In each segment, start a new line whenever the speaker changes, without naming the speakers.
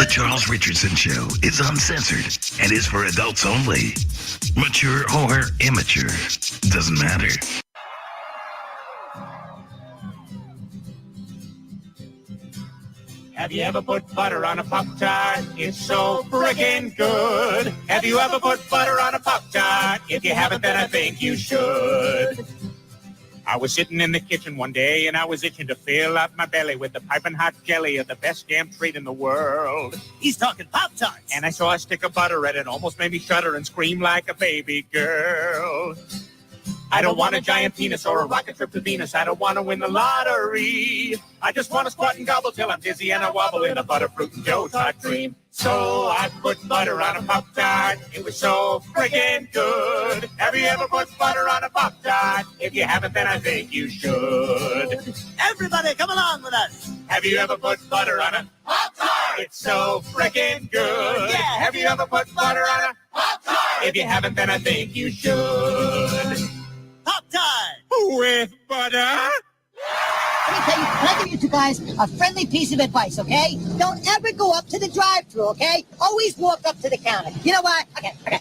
The Charles Richardson Show is uncensored and is for adults only. Mature or immature, doesn't matter.
Have you ever put butter on a Pop-Tart? It's so friggin' good. Have you ever put butter on a Pop-Tart? If you haven't, then I think you should. I was sitting in the kitchen one day, and I was itching to fill up my belly with the piping hot jelly of the best damn treat in the world.
He's talking Pop-Tarts.
And I saw a stick of butter, and it almost made me shudder and scream like a baby girl. I don't want a giant penis or a rocket trip to Venus. I don't want to win the lottery. I just want to squat and gobble till I'm dizzy and I wobble in a butterfruit and Joe's hot cream. So I put butter on a Pop-Tart. It was so friggin' good. Have you ever put butter on a Pop-Tart? If you haven't, then I think you should.
Everybody, come along with us.
Have you ever put butter on a Pop-Tart? It's so friggin' good.
Yeah.
Have you ever put butter on a Pop-Tart? If you haven't, then I think you should.
Pop-Tart.
With butter?
Let me tell you, can I give you two guys a friendly piece of advice, okay? Don't ever go up to the drive-thru, okay? Always walk up to the counter. You know what? Okay. They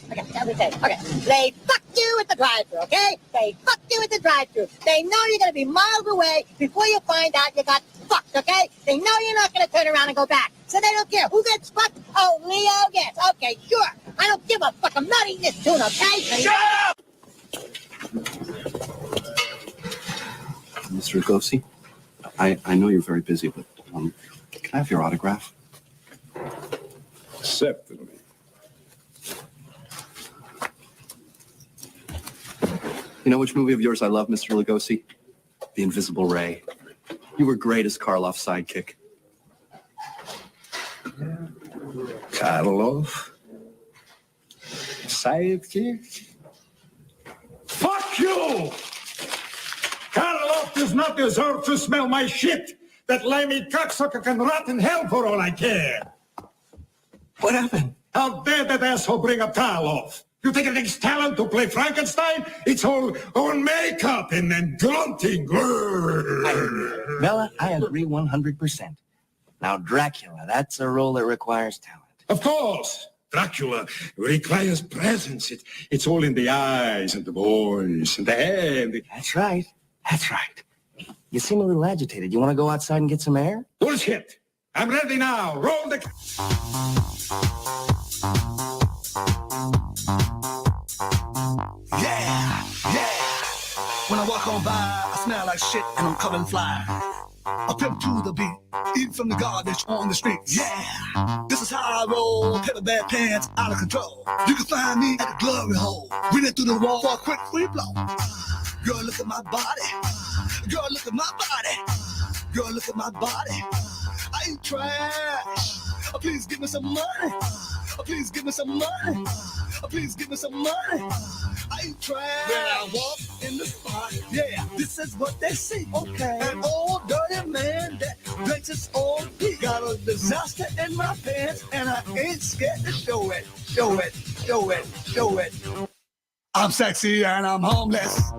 fuck you at the drive-thru, okay? They fuck you at the drive-thru. They know you're going to be miles away before you find out you got fucked, okay? They know you're not going to turn around and go back. So they don't care. Who gets fucked? Oh, Leo gets. Okay, sure. I don't give a fuck. I'm not eating this tuna, okay?
Shut up!
Mr. Agosi, I know you're very busy, but can I have your autograph?
Certainly.
You know which movie of yours I love, Mr. Lugosi? The Invisible Ray. You were great as Karloff's sidekick.
Karloff? Sidekick? Fuck you! Karloff does not deserve to smell my shit! That limey cocksucker can rot in hell for all I care!
What happened?
How dare that asshole bring up Karloff? You think it takes talent to play Frankenstein? It's all makeup and grunting.
Bella, I agree 100%. Now, Dracula, that's a role that requires talent.
Of course! Dracula requires presence. It's all in the eyes and the voice and the head.
That's right. You seem a little agitated. You want to go outside and get some air?
Bullshit! I'm ready now. Roll the...
Yeah. When I walk on by, I smell like shit and I'm coming fly. I pimp to the beat, eat from the garbage on the streets. Yeah, this is how I roll. Paper bag pants out of control. You can find me at the glory hole. Reading through the wall for a quick free blow. Girl, look at my body. Girl, look at my body. Girl, look at my body. I ain't trash. Please give me some money. Please give me some money. Please give me some money. I ain't trash. When I walk in the spot, yeah, this is what they see. Okay, an old dirty man that drinks his own pee. Got a disaster in my pants, and I ain't scared to show it. Show it, show it, show it. I'm sexy and I'm homeless.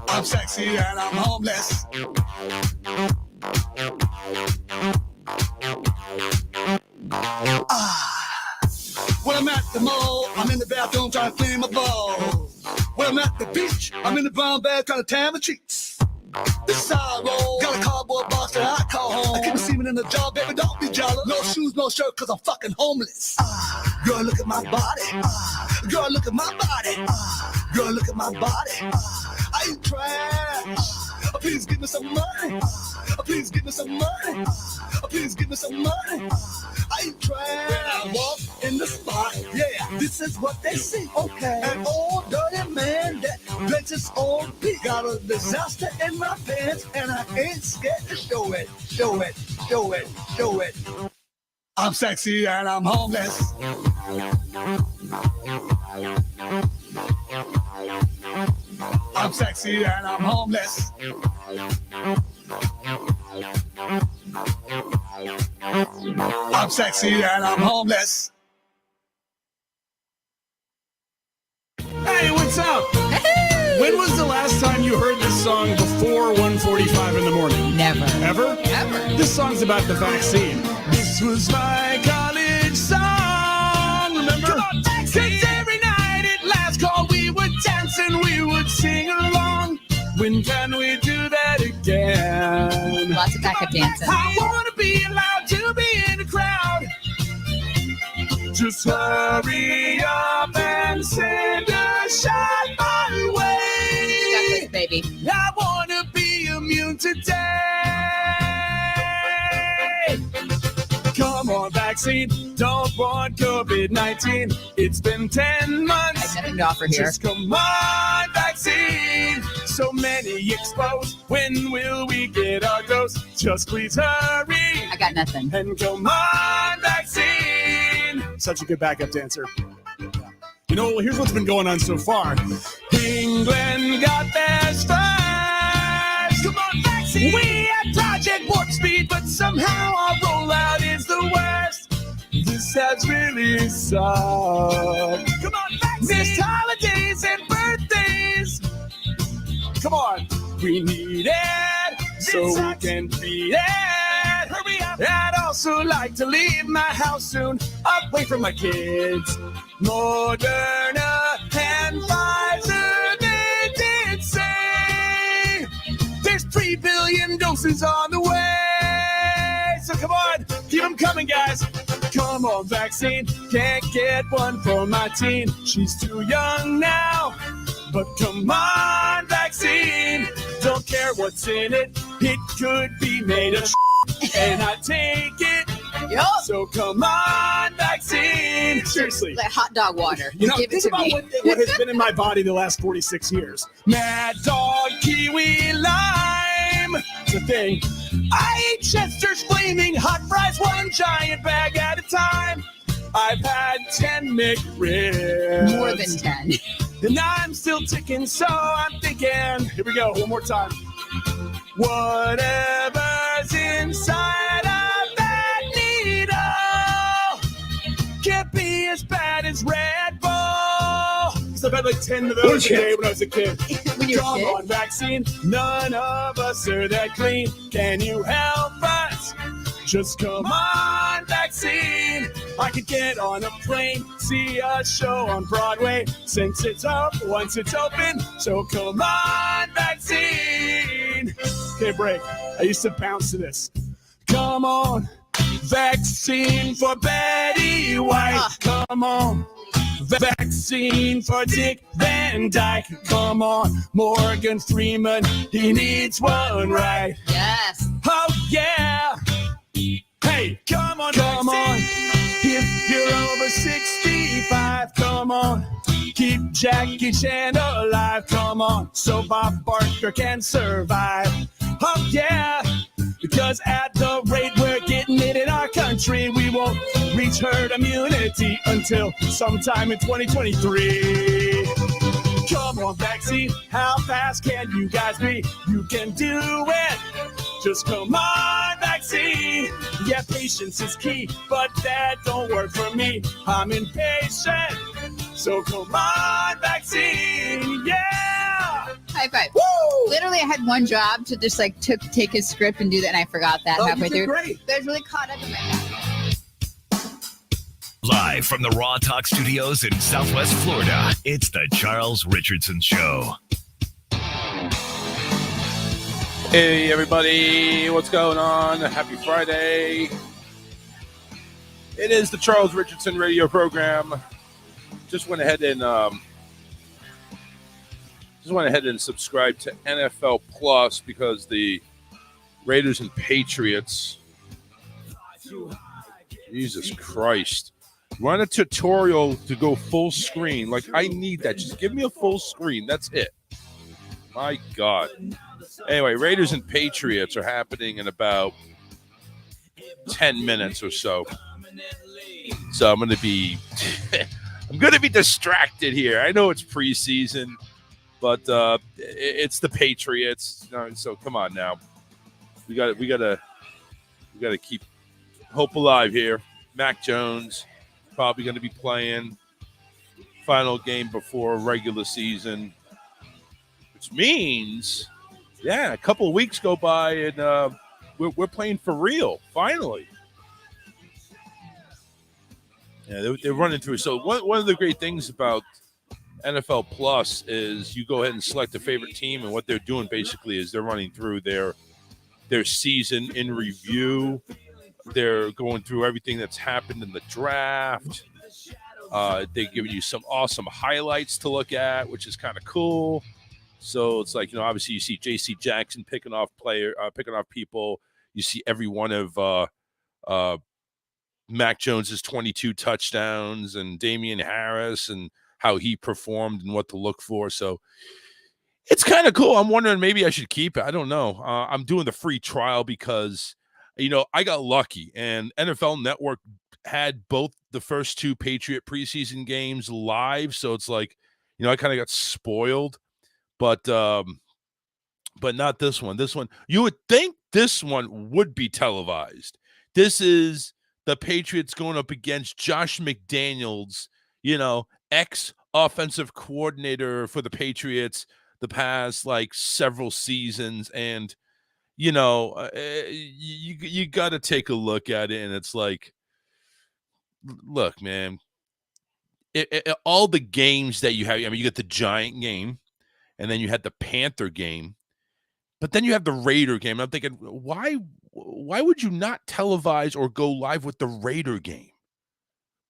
I'm sexy and I'm homeless. When I'm at the mall, I'm in the bathroom trying to clean my balls. When I'm at the beach, I'm in the brown bag trying to tan my cheeks. This is how I roll. Got a cardboard box that I call home. I keep a semen in the jar, baby, don't be jealous. No shoes, no shirt, cause I'm fucking homeless. Girl, look at my body. Girl, look at my body. Girl, look at my body. I ain't trash. Please give me some money. Please give me some money. Please give me some money. I ain't trash. When I walk in the spot, yeah, this is what they see. Okay, an old dirty man that drinks his own pee. Got a disaster in my pants, and I ain't scared to show it. Show it, show it, show it. I'm sexy and I'm homeless. I'm sexy and I'm homeless. I'm sexy and I'm homeless.
Hey, what's up? Hey! When was the last time you heard this song before 1:45 in the morning? This song's about the vaccine. This was my college song. Remember? Come on, vaccine. 'Cause every night at last call we would dance and we would sing along. When can we do that again?
Lots of backup dancing.
I want to be allowed to be in the crowd. Just hurry up and send a shot my way.
You got this, baby.
I want to be immune today. Come on, vaccine. Don't want COVID-19. It's been 10 months.
I have nothing to offer here.
Just come on, vaccine. So many exposed. When will we get our dose? Just please hurry.
I got nothing.
And come on, vaccine. Such a good backup dancer. You know, here's what's been going on so far. England got theirs first. Come on, vaccine. We had Project Warp Speed, but somehow our rollout is the worst. This has really sucked. Come on, vaccine. Missed holidays and birthdays. Come on, we need it so we can beat it. Hurry up. I'd also like to leave my house soon, away from my kids. Moderna and Pfizer, they did say there's 3 billion doses on the way. So come on, keep them coming, guys. Come on, vaccine. Can't get one for my teen. She's too young now. But come on, vaccine. Don't care what's in it. It could be made of and I take it.
Yup.
So come on, vaccine. Seriously.
Like hot dog water.
You know,
Give it
think
to
about
me.
what has been in my body the last 46 years. Mad Dog, Kiwi, Lime. It's a thing. I eat Chester's Flaming Hot Fries, one giant bag at a time. I've had 10 McRibs.
More than 10.
And I'm still ticking, so I'm thinking. Here we go, one more time. Whatever's inside of that needle can't be as bad as Red Bull. Because I've had like 10 of those a day when I was a kid.
When you were a
Come
kid?
on, vaccine. None of us are that clean. Can you help us? Just come on, vaccine. I could get on a plane, see a show on Broadway, since it's up once it's open. So come on, vaccine. Okay, break. I used to bounce to this. Come on, vaccine for Betty White. Come on, vaccine for Dick Van Dyke. Come on, Morgan Freeman. He needs one right.
Yes.
Oh, yeah. Hey, come on, come on. If you're over 65, come on. Keep Jackie Chan alive, come on. So Bob Barker can survive. Oh, yeah. Because at the rate we're getting it in our country, we won't reach herd immunity until sometime in 2023. Come on, vaccine. How fast can you guys be? You can do it. Just come on, vaccine. Yeah, patience is key, but that don't work for me. I'm impatient. So come on, vaccine. Yeah.
High five.
Woo!
Literally, I had one job to just like take his script and do that, and I forgot that halfway
you did
through.
great.
But I was really caught up in my head.
Live from the Raw Talk Studios in Southwest Florida, it's the Charles Richardson Show.
Hey everybody, what's going on? Happy Friday. It is the Charles Richardson radio program. Just went ahead and subscribed to NFL Plus because the Raiders and Patriots. Jesus Christ. Run a tutorial to go full screen. Like, I need that. Just give me a full screen. That's it. My God. Anyway, Raiders and Patriots are happening in about 10 minutes or so. So I'm going to be distracted here. I know it's preseason, but it's the Patriots. So come on now. We got to keep hope alive here. Mac Jones probably going to be playing final game before regular season, which means, yeah, a couple of weeks go by and we're playing for real. Finally. Yeah, they're running through. So one of the great things about NFL Plus is you go ahead and select a favorite team, and what they're doing basically is they're running through their season in review. They're going through everything that's happened in the draft. They give you some awesome highlights to look at, which is kind of cool. So it's like, obviously you see J.C. Jackson picking off people. You see every one of Mac Jones's 22 touchdowns and Damian Harris and how he performed and what to look for. So it's kind of cool. I'm wondering maybe I should keep it. I don't know. I'm doing the free trial because, I got lucky and NFL Network had both the first two Patriot preseason games live. So it's like, I kind of got spoiled, but not this one. This one, you would think this one would be televised. This is the Patriots going up against Josh McDaniels, ex-offensive coordinator for the Patriots the past, several seasons. And, you got to take a look at it. And it's like, look, man, all the games that you have, you got the Giant game, and then you had the Panther game, but then you have the Raider game. I'm thinking, why would you not televise or go live with the Raider game?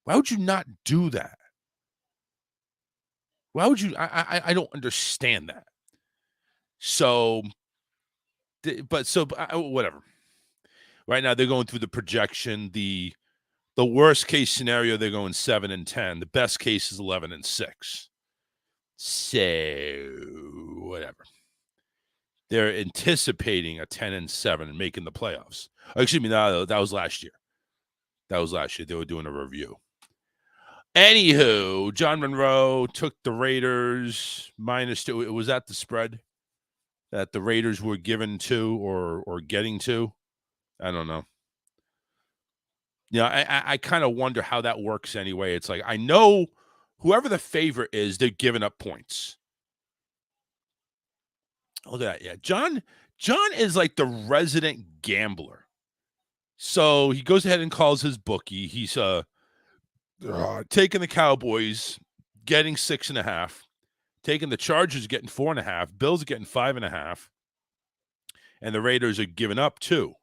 Why would you not do that? Why would you? I don't understand that. So, whatever. Right now they're going through the projection. The worst case scenario, they're going 7-10. The best case is 11-6. So whatever. They're anticipating a 10-7 and making the playoffs. Oh, excuse me, no, that was last year. They were doing a review. Anywho, John Monroe took the Raiders -2. Was that the spread that the Raiders were given to or getting to? I don't know. I kind of wonder how that works anyway. It's like, I know whoever the favorite is, they're giving up points. Look at that. Yeah. John is like the resident gambler. So he goes ahead and calls his bookie. He's taking the Cowboys, getting 6.5, taking the Chargers, getting 4.5, Bills getting 5.5, and the Raiders are giving up 2.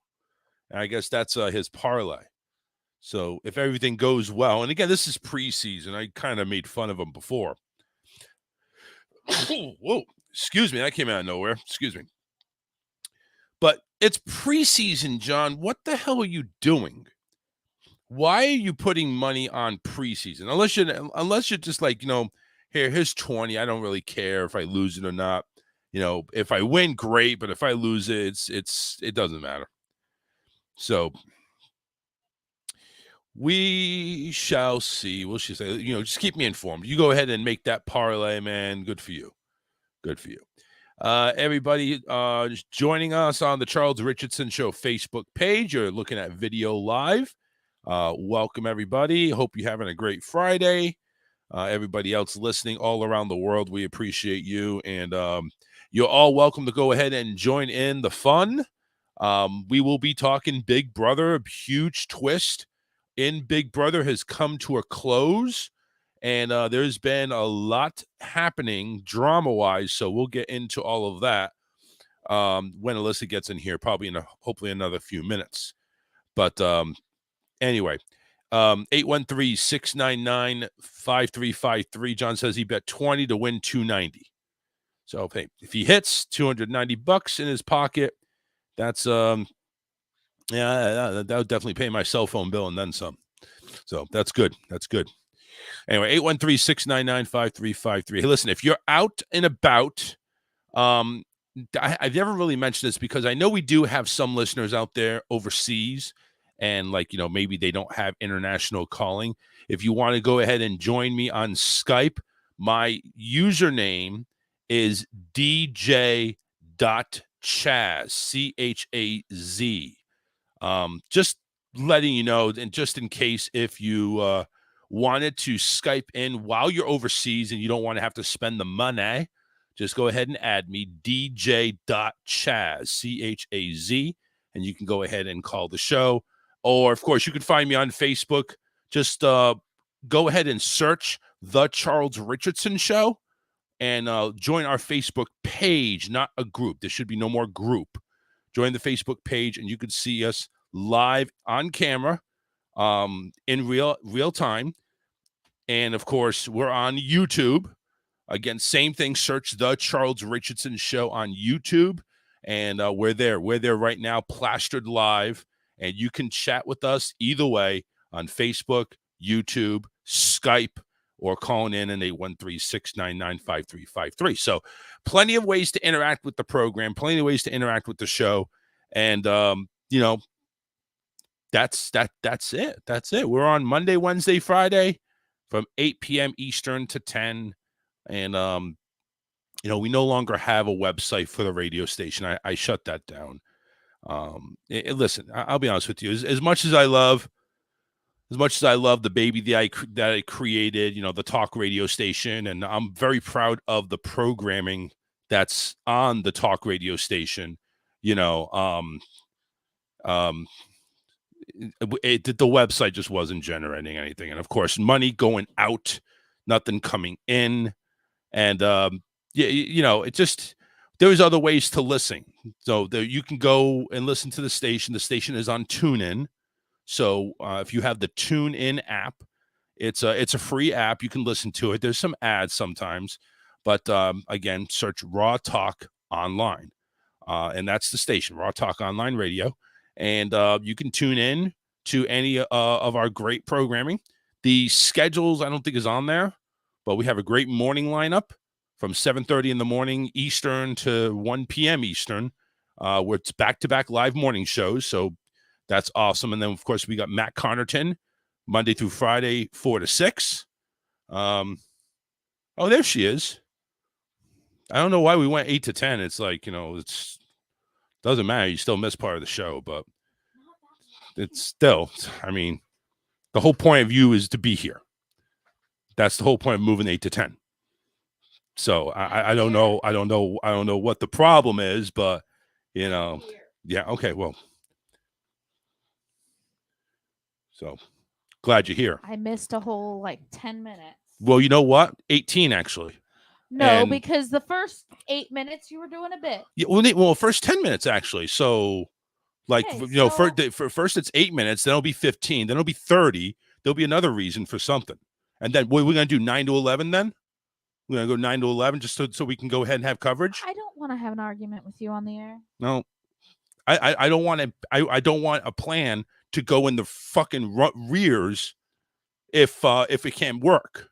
And I guess that's his parlay. So if everything goes well, and again, this is preseason. I kind of made fun of him before. Whoa, excuse me. That came out of nowhere. Excuse me. But it's preseason, John. What the hell are you doing? Why are you putting money on preseason? Unless you're just like, here's 20. I don't really care if I lose it or not. If I win, great. But if I lose it, it doesn't matter. So we shall see. We'll just say, just keep me informed. You go ahead and make that parlay, man. Good for you. Good for you. Everybody just joining us on the Charles Richardson Show Facebook page. You're looking at video live. Welcome, everybody. Hope you're having a great Friday. Everybody else listening all around the world, we appreciate you. And you're all welcome to go ahead and join in the fun. We will be talking Big Brother. A huge twist in Big Brother has come to a close. And there's been a lot happening drama-wise, so we'll get into all of that when Alyssa gets in here, probably in hopefully another few minutes. But anyway, 813-699-5353. John says he bet 20 to win 290. So hey, if he hits $290 in his pocket, that's that would definitely pay my cell phone bill and then some. So that's good. That's good. Anyway, 813-699-5353. Hey, listen, if you're out and about, I've never really mentioned this because I know we do have some listeners out there overseas and maybe they don't have international calling. If you want to go ahead and join me on Skype, my username is DJ.Chaz, C-H-A-Z. Just letting you know, and just in case if you wanted to Skype in while you're overseas and you don't want to have to spend the money, just go ahead and add me, DJ.Chaz, C-H-A-Z, and you can go ahead and call the show. Or, of course, you can find me on Facebook. Just go ahead and search The Charles Richardson Show and join our Facebook page, not a group. There should be no more group. Join the Facebook page, and you can see us live on camera in real time. And, of course, we're on YouTube. Again, same thing. Search The Charles Richardson Show on YouTube. And we're there. We're there right now, plastered live. And you can chat with us either way on Facebook, YouTube, Skype, or calling in at 813-699-5353. So plenty of ways to interact with the program, plenty of ways to interact with the show. And, that's it. That's it. We're on Monday, Wednesday, Friday from 8 p.m. Eastern to 10. And, we no longer have a website for the radio station. I shut that down. Listen, I'll be honest with you. As much as I love the baby that I created, the talk radio station, and I'm very proud of the programming that's on the talk radio station. The website just wasn't generating anything, and of course, money going out, nothing coming in, and it just. There's other ways to listen. So you can go and listen to the station. The station is on TuneIn. So if you have the TuneIn app, it's a free app. You can listen to it. There's some ads sometimes. But again, search Raw Talk Online. And that's the station, Raw Talk Online Radio. And you can tune in to any of our great programming. The schedules, I don't think is on there. But we have a great morning lineup. From 7:30 in the morning Eastern to 1 p.m. Eastern, where it's back-to-back live morning shows. So that's awesome. And then, of course, we got Matt Connerton, Monday through Friday, 4 to 6. Oh, there she is. I don't know why we went 8 to 10. It's like, it's doesn't matter. You still miss part of the show, but it's still, the whole point of you is to be here. That's the whole point of moving 8 to 10. So I don't know. I don't know what the problem is, but yeah. Okay. Well, so glad you're here.
I missed a whole 10 minutes.
Well, you know what? 18 actually.
No, because the first 8 minutes you were doing a bit.
Yeah. Well, first 10 minutes actually. So first it's 8 minutes, then it'll be 15, then it'll be 30. There'll be another reason for something, and then we're gonna do 9 to 11 then. We're going to go 9 to 11 just so we can go ahead and have coverage.
I don't want to have an argument with you on the air.
No, I don't want to. I don't want a plan to go in the fucking rears if it can't work.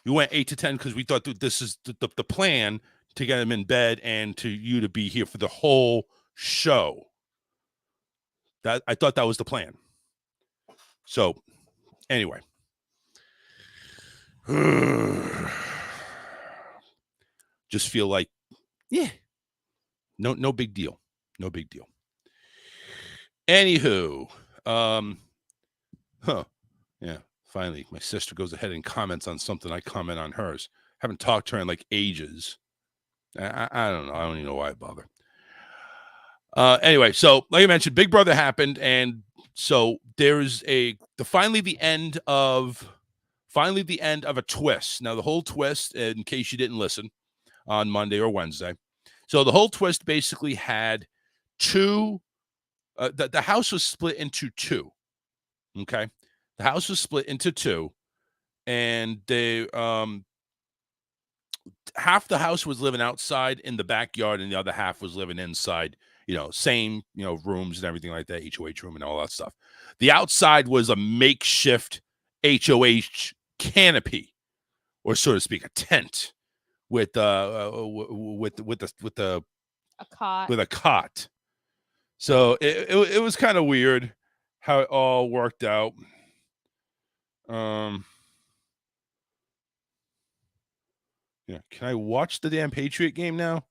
We went 8 to 10 because we thought that this is the plan to get them in bed and to you to be here for the whole show. That I thought that was the plan. So anyway. Just feel like, no big deal. No big deal. Anywho, yeah, finally, my sister goes ahead and comments on something I comment on hers. Haven't talked to her in ages. I don't know. I don't even know why I bother. Anyway, so like I mentioned, Big Brother happened, and so there's finally the end of a twist. Now, the whole twist, in case you didn't listen on Monday or Wednesday, so the whole twist basically had two. The house was split into two. Okay, the house was split into two, and they half the house was living outside in the backyard, and the other half was living inside. Same rooms and everything like that, HOH room and all that stuff. The outside was a makeshift HOH canopy, or so to speak, a tent with a cot. So it was kind of weird how it all worked out. Yeah, can I watch the damn Patriot game now?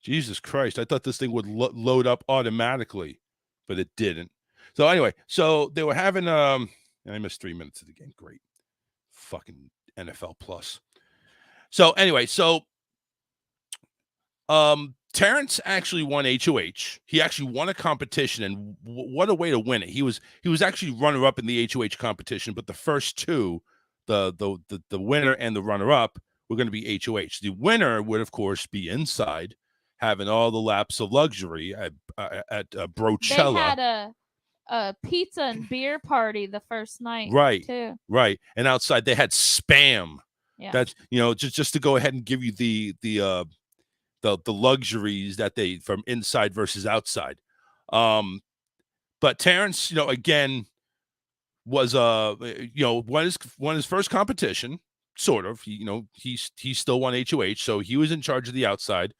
Jesus Christ, I thought this thing would load up automatically, but it didn't. So anyway, so they were having and I missed 3 minutes of the game. Great. Fucking NFL Plus. So anyway, Terrence actually won HOH. He actually won a competition, and what a way to win it. He was actually runner-up in the HOH competition, but the first two, the winner and the runner-up, were going to be HOH. The winner would, of course, be inside, having all the laps of luxury at Brochella.
They had a pizza and beer party the first night,
right,
too.
Right, and outside they had Spam.
Yeah.
That's just to go ahead and give you the luxuries that they from inside versus outside. But Terrence, again, was won his first competition, sort of. He still won HOH, so he was in charge of the outside,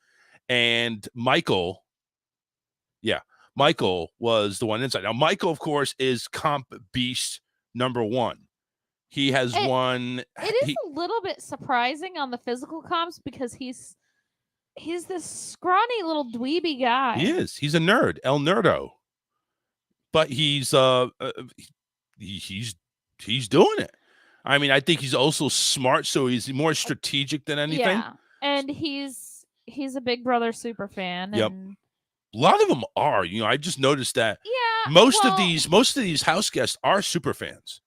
and Michael was the one inside. Now Michael, of course, is comp beast number one. He has won.
It is a little bit surprising on the physical comps because he's this scrawny little dweeby guy.
He is. He's a nerd, El Nerdo. But he's doing it. I mean, I think he's also smart, so he's more strategic than anything.
Yeah, and he's a Big Brother super fan.
Yep.
And
a lot of them are. I just noticed that.
Yeah.
Most of these house guests are super fans.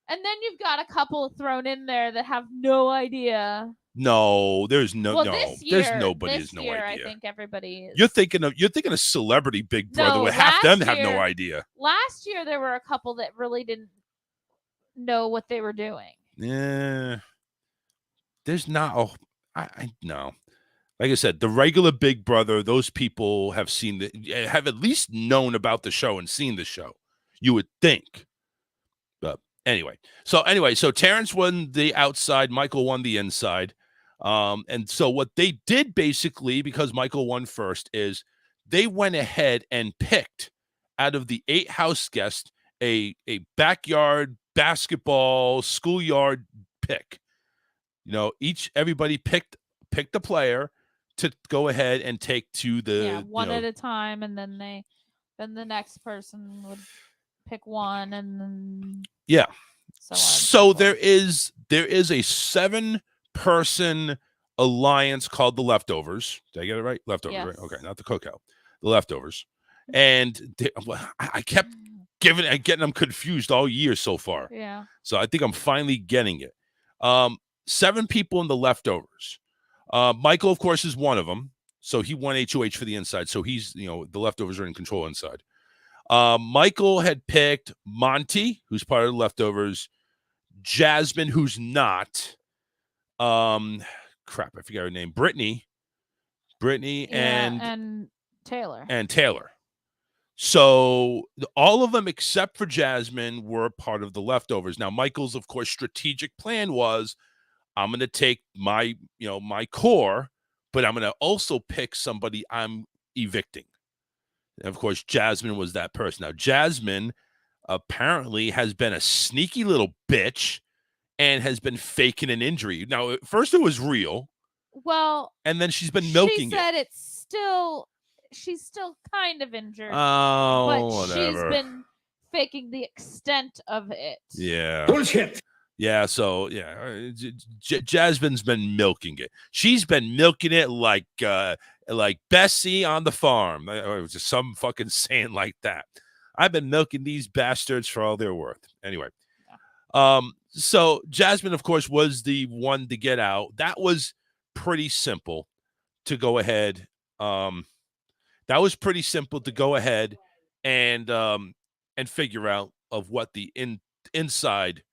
And then you've got a couple thrown in there that have no idea.
No, there's no.
Well,
no,
this year,
there's nobody
this
has no
year,
idea.
I think everybody is.
You're thinking of celebrity Big Brother
No,
with half them
last
have no
year-
idea.
Last year, there were a couple that really didn't know what they were doing.
Yeah, there's not. Oh, I no. Like I said, the regular Big Brother, those people have have at least known about the show and seen the show. You would think. But anyway, so Terrence won the outside, Michael won the inside. And so what they did basically, because Michael won first, is they went ahead and picked out of the 8 house guests a backyard basketball schoolyard pick. Everybody picked a player to go ahead and take to the
one at a time, and then the next person would pick one, and then
So there is a 7-person alliance called the Leftovers. Did I get it right? Leftovers,
Yes.
right? Okay, not the Cookout. The Leftovers. And I kept getting them confused all year so far.
Yeah.
So I think I'm finally getting it. 7 people in the Leftovers. Michael, of course, is one of them. So he won HOH for the inside. So he's, the Leftovers are in control inside. Michael had picked Monty, who's part of the Leftovers, Jasmine, who's not, crap, I forgot her name, Brittany,
and
Taylor. So all of them except for Jasmine were part of the Leftovers. Now, Michael's, of course, strategic plan was, I'm going to take my core, but I'm going to also pick somebody I'm evicting. And of course, Jasmine was that person. Now, Jasmine apparently has been a sneaky little bitch and has been faking an injury. Now, at first it was real.
Well,
and then she's been milking
she said she's still kind of injured.
Oh,
but
whatever.
She's been faking the extent of it.
Yeah.
Bullshit.
Yeah, so Jasmine's been milking it. She's been milking it like Bessie on the farm. Or just some fucking saying like that. I've been milking these bastards for all they're worth. Anyway. Yeah. So Jasmine, of course, was the one to get out. That was pretty simple to go ahead. And figure out of what the inside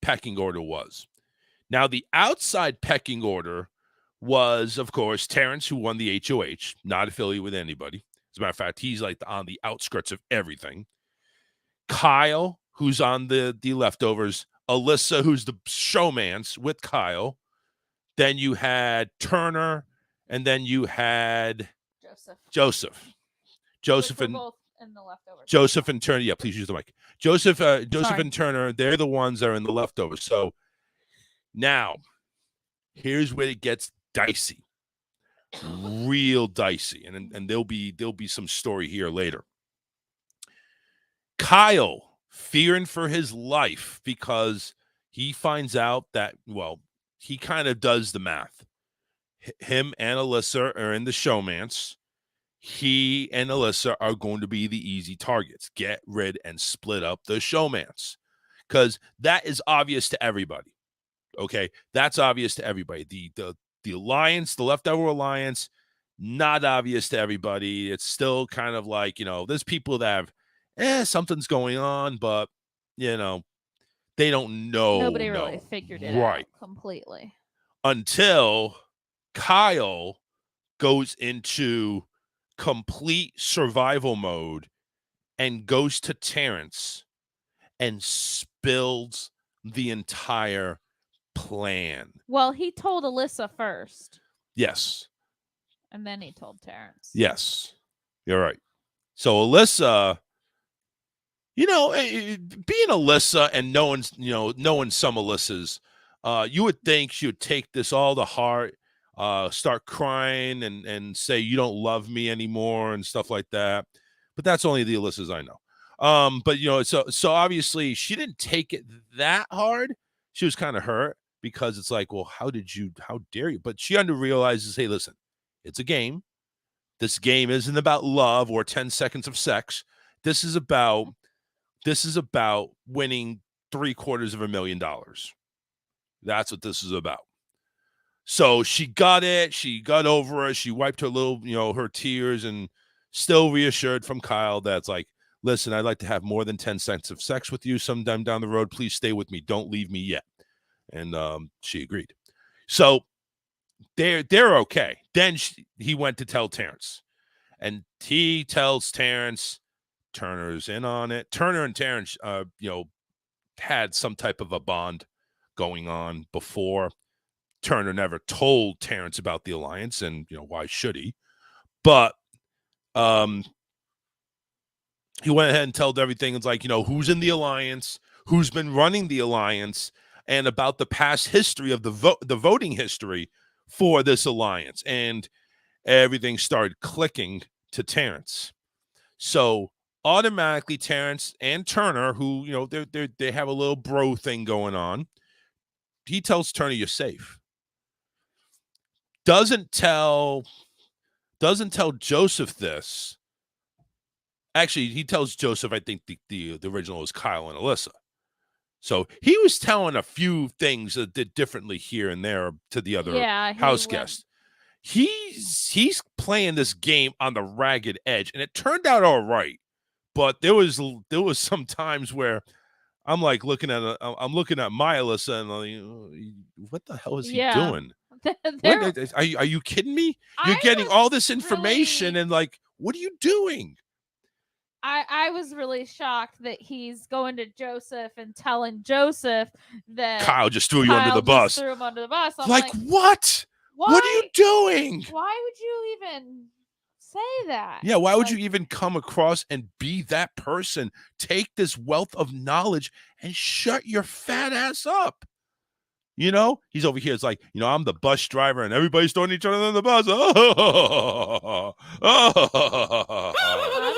pecking order was. Now, the outside pecking order was, of course, Terrence, who won the HOH, not affiliated with anybody. As a matter of fact, he's like on the outskirts of everything. Kyle, who's on the Leftovers. Alyssa, who's the showmance with Kyle. Then you had Turner, and then you had Joseph and
both in the Leftovers.
Joseph and Turner. Yeah, please use the mic. Joseph and Turner, they're the ones that are in the Leftovers. So now, here's where it gets dicey, real dicey, and there'll be some story here later. Kyle fearing for his life because he finds out that he kind of does the math. him and Alyssa are in the showmance. He and Alyssa are going to be the easy targets. Get rid and split up the showmance, because that is obvious to everybody. Okay, that's obvious to everybody. The alliance, the leftover alliance, not obvious to everybody. It's still kind of like, there's people that have, something's going on, but they don't know.
Nobody really figured it out completely
until Kyle goes into complete survival mode and goes to Terrence and spills the entire plan.
Well, he told Alyssa first.
Yes.
And then he told Terrence.
Yes. You're right. So Alyssa, being Alyssa and knowing some Alyssas, you would think she would take this all to heart, start crying and say, you don't love me anymore and stuff like that. But that's only the Alyssas I know. But so obviously she didn't take it that hard. She was kind of hurt because it's like, well, how dare you? But she realizes, hey, listen, it's a game. This game isn't about love or 10 seconds of sex. This is about winning $750,000. That's what this is about. So she got it. She got over it. She wiped her her tears, and still reassured from Kyle that's like, listen, I'd like to have more than 10 seconds of sex with you sometime down the road. Please stay with me. Don't leave me yet. And she agreed. So they're okay. Then he went to tell Terrence, and he tells Terrence. Turner's in on it. Turner and Terrence, had some type of a bond going on before. Turner never told Terrence about the alliance, and why should he? But he went ahead and told everything. It's like, who's in the alliance, who's been running the alliance, and about the past history of the voting history for this alliance, and everything started clicking to Terrence. So automatically, Terrence and Turner, who they have a little bro thing going on, he tells Turner, "You're safe." Doesn't tell Joseph this. Actually, he tells Joseph, I think the original is Kyle and Alyssa. So he was telling a few things that did differently here and there to the other house guest. He's playing this game on the ragged edge, and it turned out all right. But there was some times where I'm like looking at my Alyssa, and I'm like, what the hell is he doing? Are you kidding me? You're getting all this information, and like, what are you doing?
I was really shocked that he's going to Joseph and telling Joseph that
Kyle just threw you under the bus.
Threw him under the bus. I'm
like, what?
Why?
What are you doing?
Why would you even say that?
Yeah, why would you even come across and be that person? Take this wealth of knowledge and shut your fat ass up. He's over here. It's like, I'm the bus driver, and everybody's throwing each other on the bus.
I'm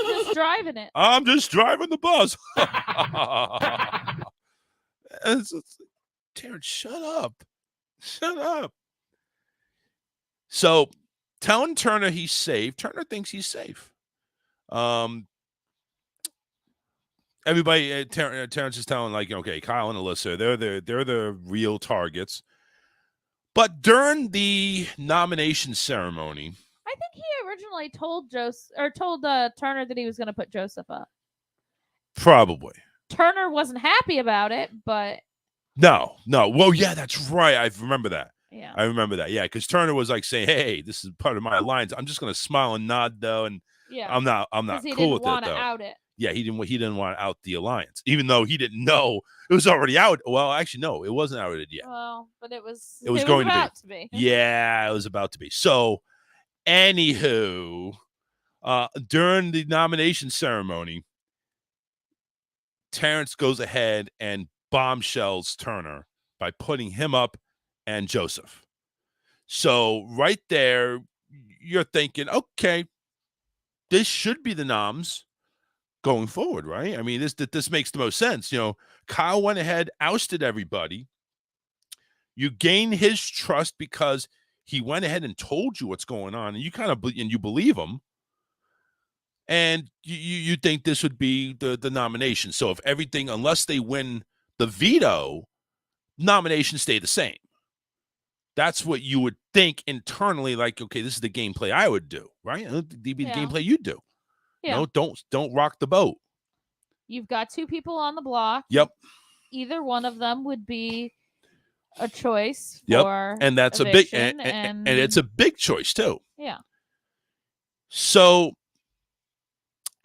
just driving it.
I'm just driving the bus. Terrence, shut up. Shut up. So, telling Turner he's safe. Turner thinks he's safe. Everybody, Terrence is telling, like, okay, Kyle and Alyssa, they're the real targets. But during the nomination ceremony,
I think he originally told Turner that he was going to put Joseph up.
Probably.
Turner wasn't happy about it, but
no. Well, yeah, that's right. I remember that.
Yeah,
I remember that. Yeah, because Turner was like saying, "Hey, this is part of my alliance. I'm just going to smile and nod, though, and I'm not cool with it, though."
Out it.
Yeah, he didn't want to out the alliance, even though he didn't know it was already out. Well, actually, no, it wasn't outed yet.
Well, but it was
going
about to be.
Yeah, it was about to be. So, anywho, during the nomination ceremony, Terrence goes ahead and bombshells Turner by putting him up and Joseph. So right there, you're thinking, okay, this should be the noms going forward, right? I mean, this makes the most sense. Kyle went ahead, ousted everybody. You gain his trust because he went ahead and told you what's going on, and you kind of and you believe him, and you think this would be the nomination. So if everything, unless they win the veto, nominations stay the same. That's what you would think internally, like, okay, this is the gameplay I would do, right? It'd be the gameplay you'd do.
Yeah.
No, don't rock the boat.
You've got two people on the block.
Yep.
Either one of them would be a choice
Yep.
for
And that's a big and it's a big choice too.
Yeah.
So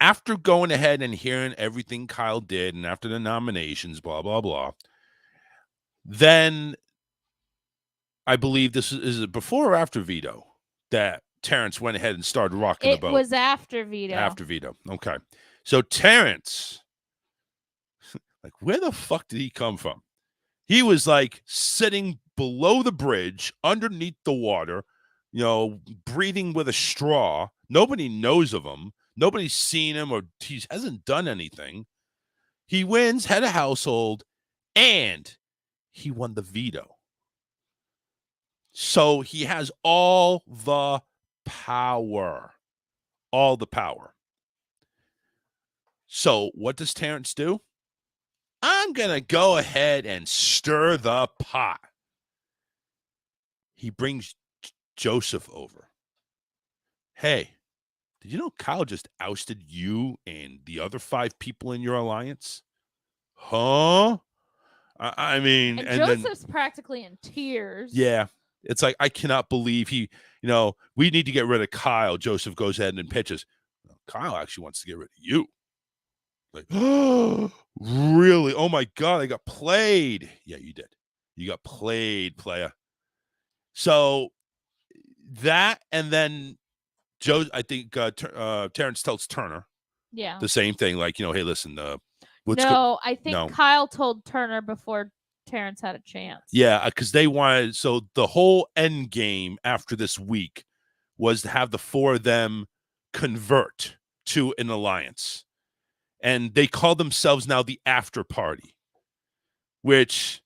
after going ahead and hearing everything Kyle did, and after the nominations, blah, blah, blah, then I believe this is it before or after veto that Terrence went ahead and started rocking the boat?
It was after veto.
After veto. Okay. So Terrence, like, where the fuck did he come from? He was like sitting below the bridge, underneath the water, breathing with a straw. Nobody knows of him. Nobody's seen him, or he hasn't done anything. He wins head of household, and he won the veto. So he has all the power. All the power. So what does Terrence do? I'm going to go ahead and stir the pot. He brings Joseph over. Hey, did you know Kyle just ousted you and the other 5 people in your alliance? Huh? I mean,
and
then,
Joseph's practically in tears.
Yeah. It's like, I cannot believe we need to get rid of Kyle. Joseph goes ahead and pitches. Kyle actually wants to get rid of you. Like, oh, really? Oh my God, I got played. Yeah, you did. You got played, player. So that, and then I think Terrence tells Turner the same thing. Like, hey, listen,
I think Kyle told Turner before Terrence had a chance.
Yeah, because they wanted, so the whole end game after this week was to have the 4 of them convert to an alliance. And they call themselves now the After Party, which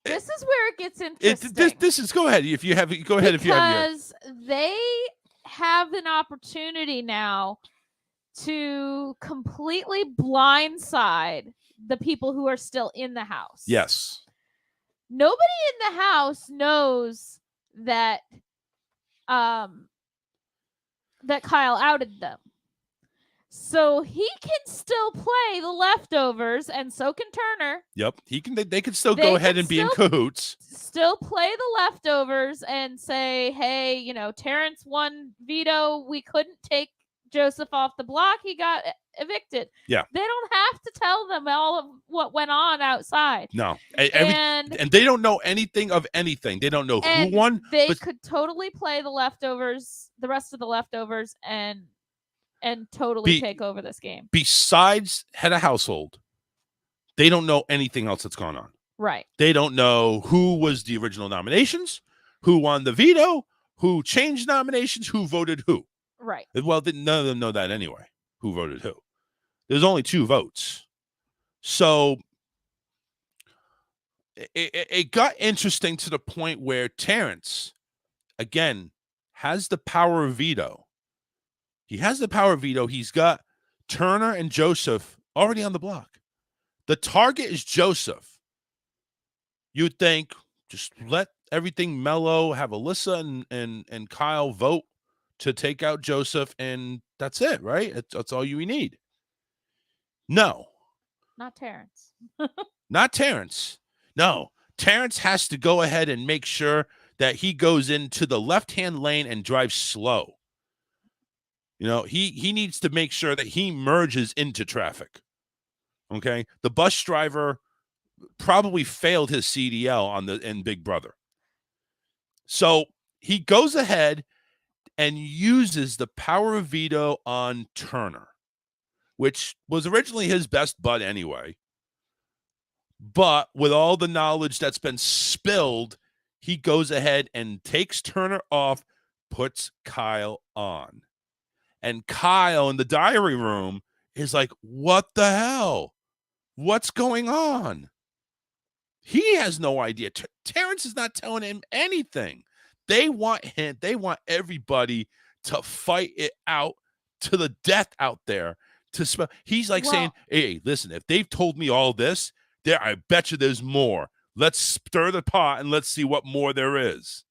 this is where it gets interesting.
This is, go ahead if you have your.
Because they have an opportunity now to completely blindside the people who are still in the house.
Yes.
Nobody in the house knows that that Kyle outed them. So he can still play the leftovers, and so can Turner.
Yep, they can still go ahead and be in cahoots.
Still play the leftovers and say, hey, Terrence won veto. We couldn't take Joseph off the block. He got evicted.
Yeah.
They don't have to tell them all of what went on outside.
No. And they don't know anything of anything. They don't know who won.
They could totally play the leftovers, the rest of the leftovers, and totally take over this game.
Besides head of household, they don't know anything else that's gone on.
Right.
They don't know who was the original nominations, who won the veto, who changed nominations, who voted who.
Right.
Well, none of them know that anyway, who voted who. There's only 2 votes. So it got interesting to the point where Terrence, again, has the power of veto. He has the power of veto. He's got Turner and Joseph already on the block. The target is Joseph. You'd think, just let everything mellow, have Alyssa and Kyle vote to take out Joseph, and that's it, right? That's all you need. No.
Not Terrence.
Not Terrence. No. Terrence has to go ahead and make sure that he goes into the left-hand lane and drives slow. He needs to make sure that he merges into traffic. Okay? The bus driver probably failed his CDL in Big Brother. So he goes ahead and uses the power of veto on Turner, which was originally his best bud anyway. But with all the knowledge that's been spilled, he goes ahead and takes Turner off, puts Kyle on. And Kyle in the diary room is like, what the hell? What's going on? He has no idea. Terrence is not telling him anything. They want him. They want everybody to fight it out to the death out there. He's like saying, "Hey, listen, if they've told me all this, I bet you there's more. Let's stir the pot and let's see what more there is."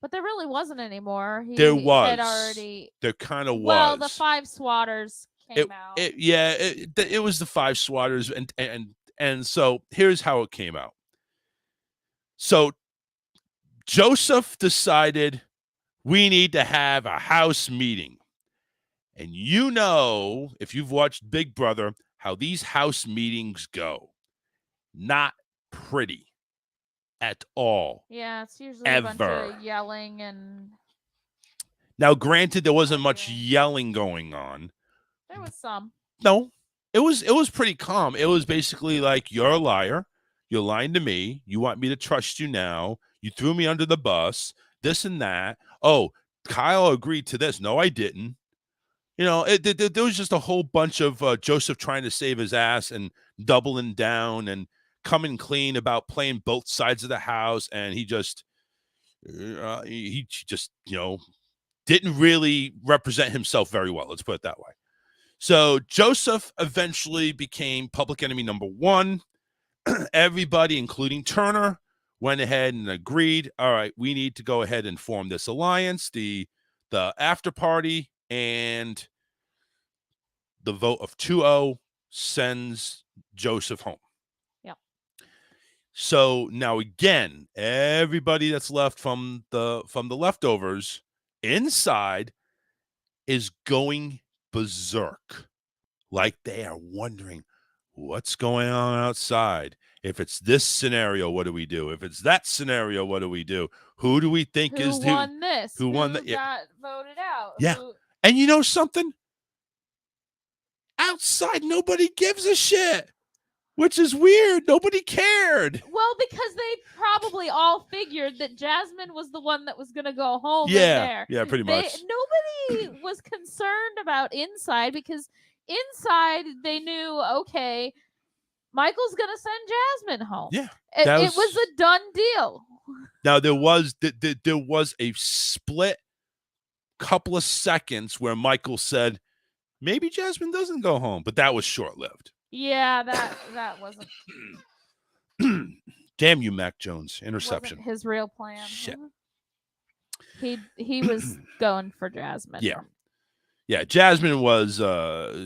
But there really wasn't any more.
There was.
Had already.
There kind of was.
Well, the 5 swatters came out.
It was the 5 swatters, and so here's how it came out. So Joseph decided we need to have a house meeting. And you know, if you've watched Big Brother, how these house meetings go. Not pretty at all.
Yeah, it's usually a bunch of yelling and...
Now, granted, there wasn't much yelling going on.
There was some.
No, it was pretty calm. It was basically like, you're a liar. You're lying to me. You want me to trust you now. You threw me under the bus. This and that. Oh, Kyle agreed to this. No, I didn't. You know, there was just a whole bunch of Joseph trying to save his ass and doubling down and coming clean about playing both sides of the house. And he just, didn't really represent himself very well. Let's put it that way. So Joseph eventually became public enemy number 1. Everybody, including Turner, went ahead and agreed. All right, we need to go ahead and form this alliance. The after party and the vote of 2-0 sends Joseph home.
Yep.
So now again, everybody that's left from the leftovers inside is going berserk. Like they are wondering what's going on outside. If it's this scenario, what do we do? If it's that scenario, what do we do? Who do we think
who won this?
Who won that?
Got voted out?
Yeah. And you know something? Outside, nobody gives a shit, which is weird. Nobody cared.
Well, because they probably all figured that Jasmine was the one that was going to go home.
Yeah, pretty much.
Nobody was concerned about inside because inside they knew, okay, Michael's going to send Jasmine home.
Yeah,
it was a done deal.
Now there was a split couple of seconds where Michael said, maybe Jasmine doesn't go home, but that was short-lived.
Yeah, that wasn't.
Damn you, Mac Jones. Interception.
Wasn't his real plan.
Shit.
He was going for Jasmine.
Yeah. Jasmine was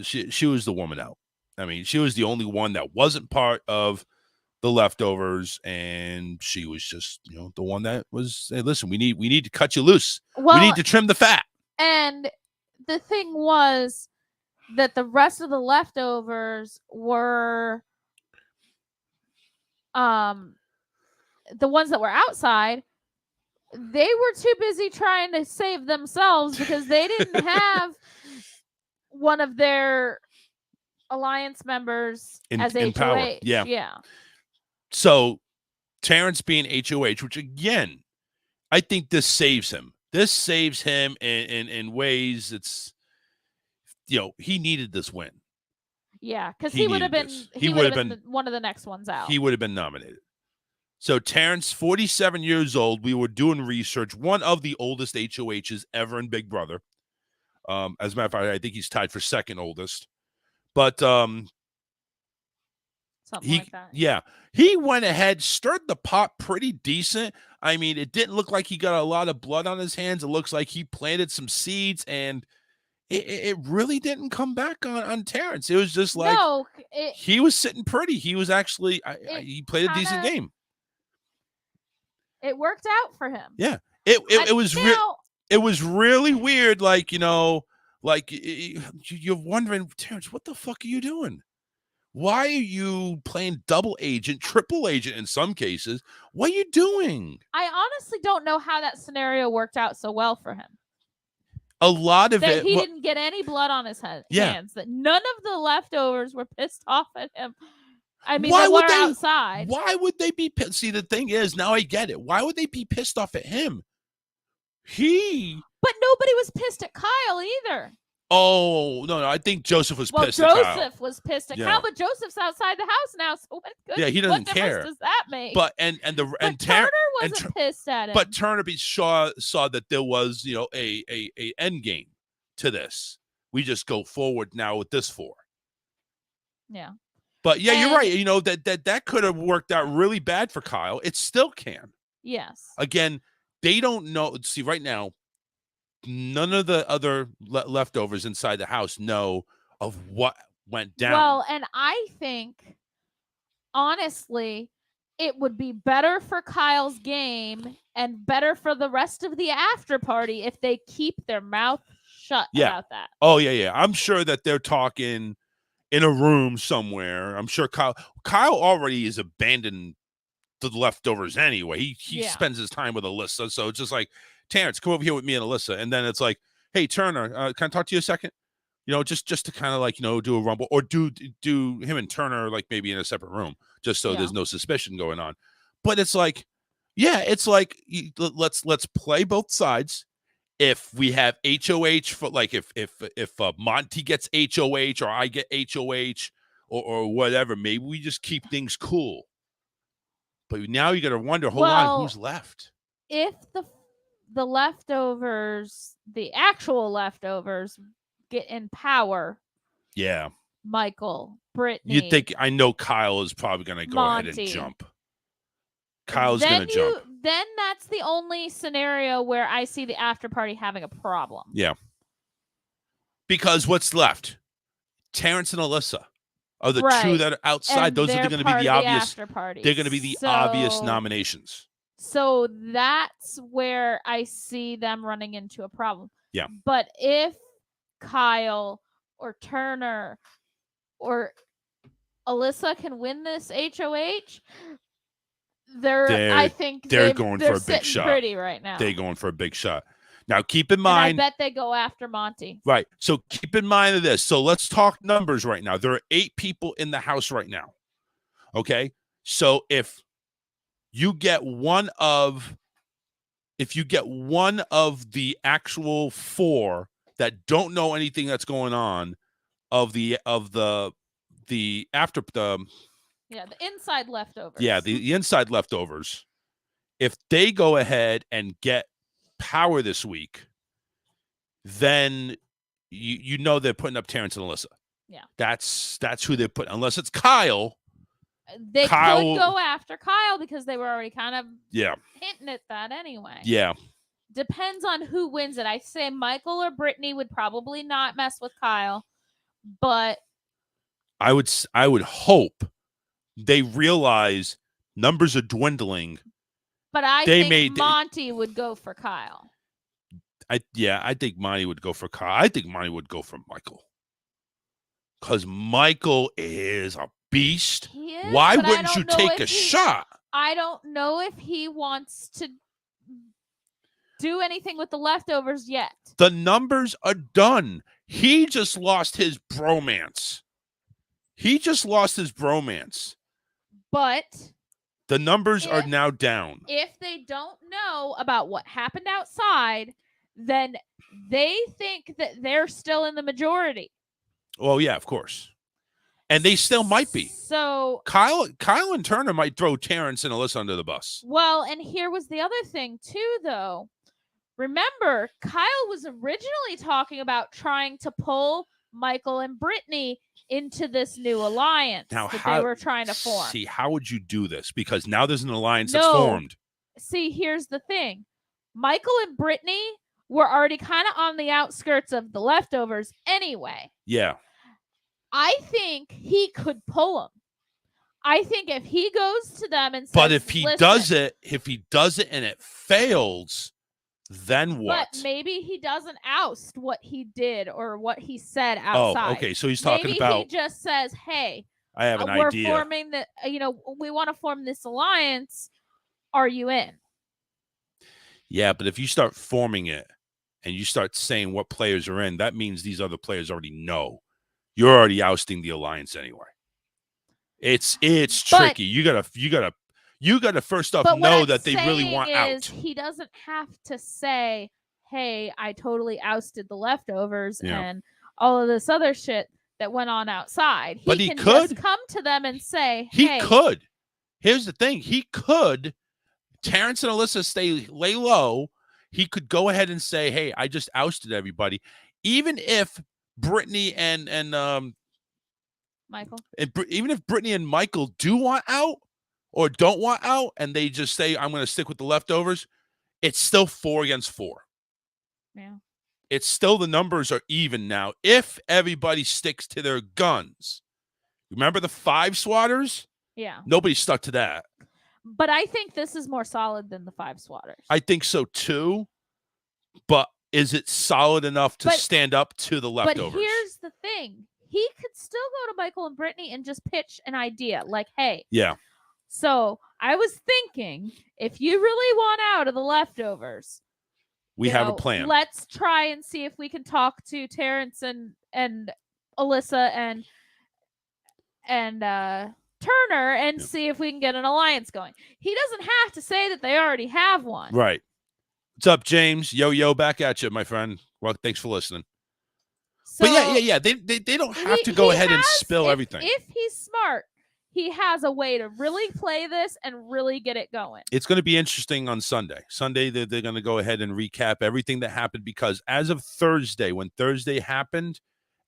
she was the woman out. I mean, she was the only one that wasn't part of the leftovers, and she was just, the one that was, hey, listen, we need to cut you loose.
Well,
we need to trim the fat.
And the thing was that the rest of the leftovers were the ones that were outside. They were too busy trying to save themselves because they didn't have one of their alliance members as HOH.
Power.
Yeah.
So Terrence being HOH, which again, I think this saves him. This saves him in ways it's, he needed this win.
Yeah, because he would have been one of the next ones out.
He would have been nominated. So Terrence, 47 years old. We were doing research. One of the oldest HOHs ever in Big Brother. As a matter of fact, I think he's tied for second oldest. But
something like that.
Yeah, he went ahead, stirred the pot pretty decent. I mean, it didn't look like he got a lot of blood on his hands. It looks like he planted some seeds, and it really didn't come back on Terrence. It was just like he was sitting pretty. He was actually he played a decent game.
It worked out for him.
Yeah, it was really weird. Like you're wondering, Terrence, what the fuck are you doing? Why are you playing double agent, triple agent in some cases? What are you doing?
I honestly don't know how that scenario worked out so well for him.
A lot of
that he didn't get any blood on his hands. That none of the leftovers were pissed off at him. I mean, they were outside.
Why would they be pissed? See, the thing is, now I get it. Why would they be pissed off at him?
But nobody was pissed at Kyle either.
Oh no, I think Joseph was
Well,
pissed at Kyle.
Joseph was pissed at
Yeah.
Kyle, but Joseph's outside the house now, so what good?
Yeah, he doesn't
what difference
care.
does that make?
But
Turner wasn't pissed at him.
But Turner saw that there was a end game to this. We just go forward now with this 4.
Yeah.
But yeah, you're right. That could have worked out really bad for Kyle. It still can.
Yes.
Again, they don't know. See, right now, none of the other leftovers inside the house know of what went down.
Well, and I think, honestly, it would be better for Kyle's game and better for the rest of the after party if they keep their mouth shut about that.
Oh, yeah. I'm sure that they're talking in a room somewhere. I'm sure Kyle already is abandoned the leftovers anyway. He spends his time with Alyssa. So it's just like, Terrence, come over here with me and Alyssa. And then it's like, hey, Turner, can I talk to you a second? Just to kind of like, do a rumble or do him and Turner like maybe in a separate room, just so there's no suspicion going on. But it's like, it's like, let's play both sides. If we have HOH for like, if Monty gets HOH or I get HOH or whatever, maybe we just keep things cool. But now you got to wonder, hold on, who's left?
If the leftovers, the actual leftovers, get in power.
Yeah.
Michael, Brittany.
You think, I know Kyle is probably going to go ahead and jump. Kyle's going to jump.
Then that's the only scenario where I see the after party having a problem.
Yeah. Because what's left? Terrence and Alyssa are the two that are outside.
And
those are going to be the obvious. They're going to be the obvious nominations.
So that's where I see them running into a problem.
Yeah.
But if Kyle or Turner or Alyssa can win this HOH, I think
they're going for a big shot.
Pretty right now.
They're going for a big shot. Now, keep in mind.
And I bet they go after Monty.
Right. So keep in mind of this. So let's talk numbers right now. There are 8 people in the house right now. Okay. So if you get one of the actual 4 that don't know anything that's going on the
inside leftovers.
Yeah, the inside leftovers. If they go ahead and get power this week, then you know they're putting up Terrence and Alyssa.
Yeah.
That's who they're putting, unless it's Kyle.
They could go after Kyle because they were already kind of hinting at that anyway.
Yeah.
Depends on who wins it. I say Michael or Brittany would probably not mess with Kyle, but
I would hope they realize numbers are dwindling.
But I think Monty would go for Kyle.
I think Monty would go for Kyle. I think Monty would go for Michael. Because Michael is a beast.
He is,
why wouldn't you take a shot?
I don't know if he wants to do anything with the leftovers yet.
The numbers are done. He just lost his bromance.
But
the numbers are now down.
If they don't know about what happened outside, then they think that they're still in the majority.
Well, yeah, of course. And they still might be.
So
Kyle and Turner might throw Terrence and Alyssa under the bus.
Well, and here was the other thing too, though. Remember, Kyle was originally talking about trying to pull Michael and Brittany into this new alliance that they were trying to form.
See, how would you do this? Because now there's an alliance that's formed.
See, here's the thing. Michael and Brittany were already kind of on the outskirts of the leftovers anyway.
Yeah.
I think he could pull them. I think if he goes to them and says,
but if he does it and it fails, then what?
But maybe he doesn't oust what he did or what he said outside.
Oh, okay. So he's talking about.
He just says, "Hey,
I have an idea.
We're forming the. We want to form this alliance. Are you in?"
Yeah, but if you start forming it and you start saying what players are in, that means these other players already know. You're already ousting the alliance anyway. It's tricky. You gotta first off know that they really want out.
He doesn't have to say, "Hey, I totally ousted the leftovers and all of this other shit that went on outside.
But he
can
could.
just come to them and say,
He
hey,
could. Here's the thing. He could. Terrence and Alyssa lay low. He could go ahead and say, hey, I just ousted everybody. Even if Brittany and
Michael.
even if Brittany and Michael do want out or don't want out, and they just say, I'm going to stick with the leftovers, it's still 4 against 4.
Yeah.
It's still the numbers are even now if everybody sticks to their guns. Remember the 5 swatters?
Yeah.
Nobody stuck to that.
But I think this is more solid than the 5 swatters.
I think so too. But is it solid enough to stand up to the leftovers?
But here's the thing. He could still go to Michael and Brittany and just pitch an idea like, hey.
Yeah.
So I was thinking, if you really want out of the leftovers,
we have a plan.
Let's try and see if we can talk to Terrence and Alyssa and Turner and see if we can get an alliance going. He doesn't have to say that they already have one.
Right. What's up, James? Yo, back at you, my friend. Well, thanks for listening.
So
but yeah. They don't have to go ahead and spill everything.
If he's smart, he has a way to really play this and really get it going.
It's going to be interesting on Sunday. Sunday, they're going to go ahead and recap everything that happened because as of Thursday, when Thursday happened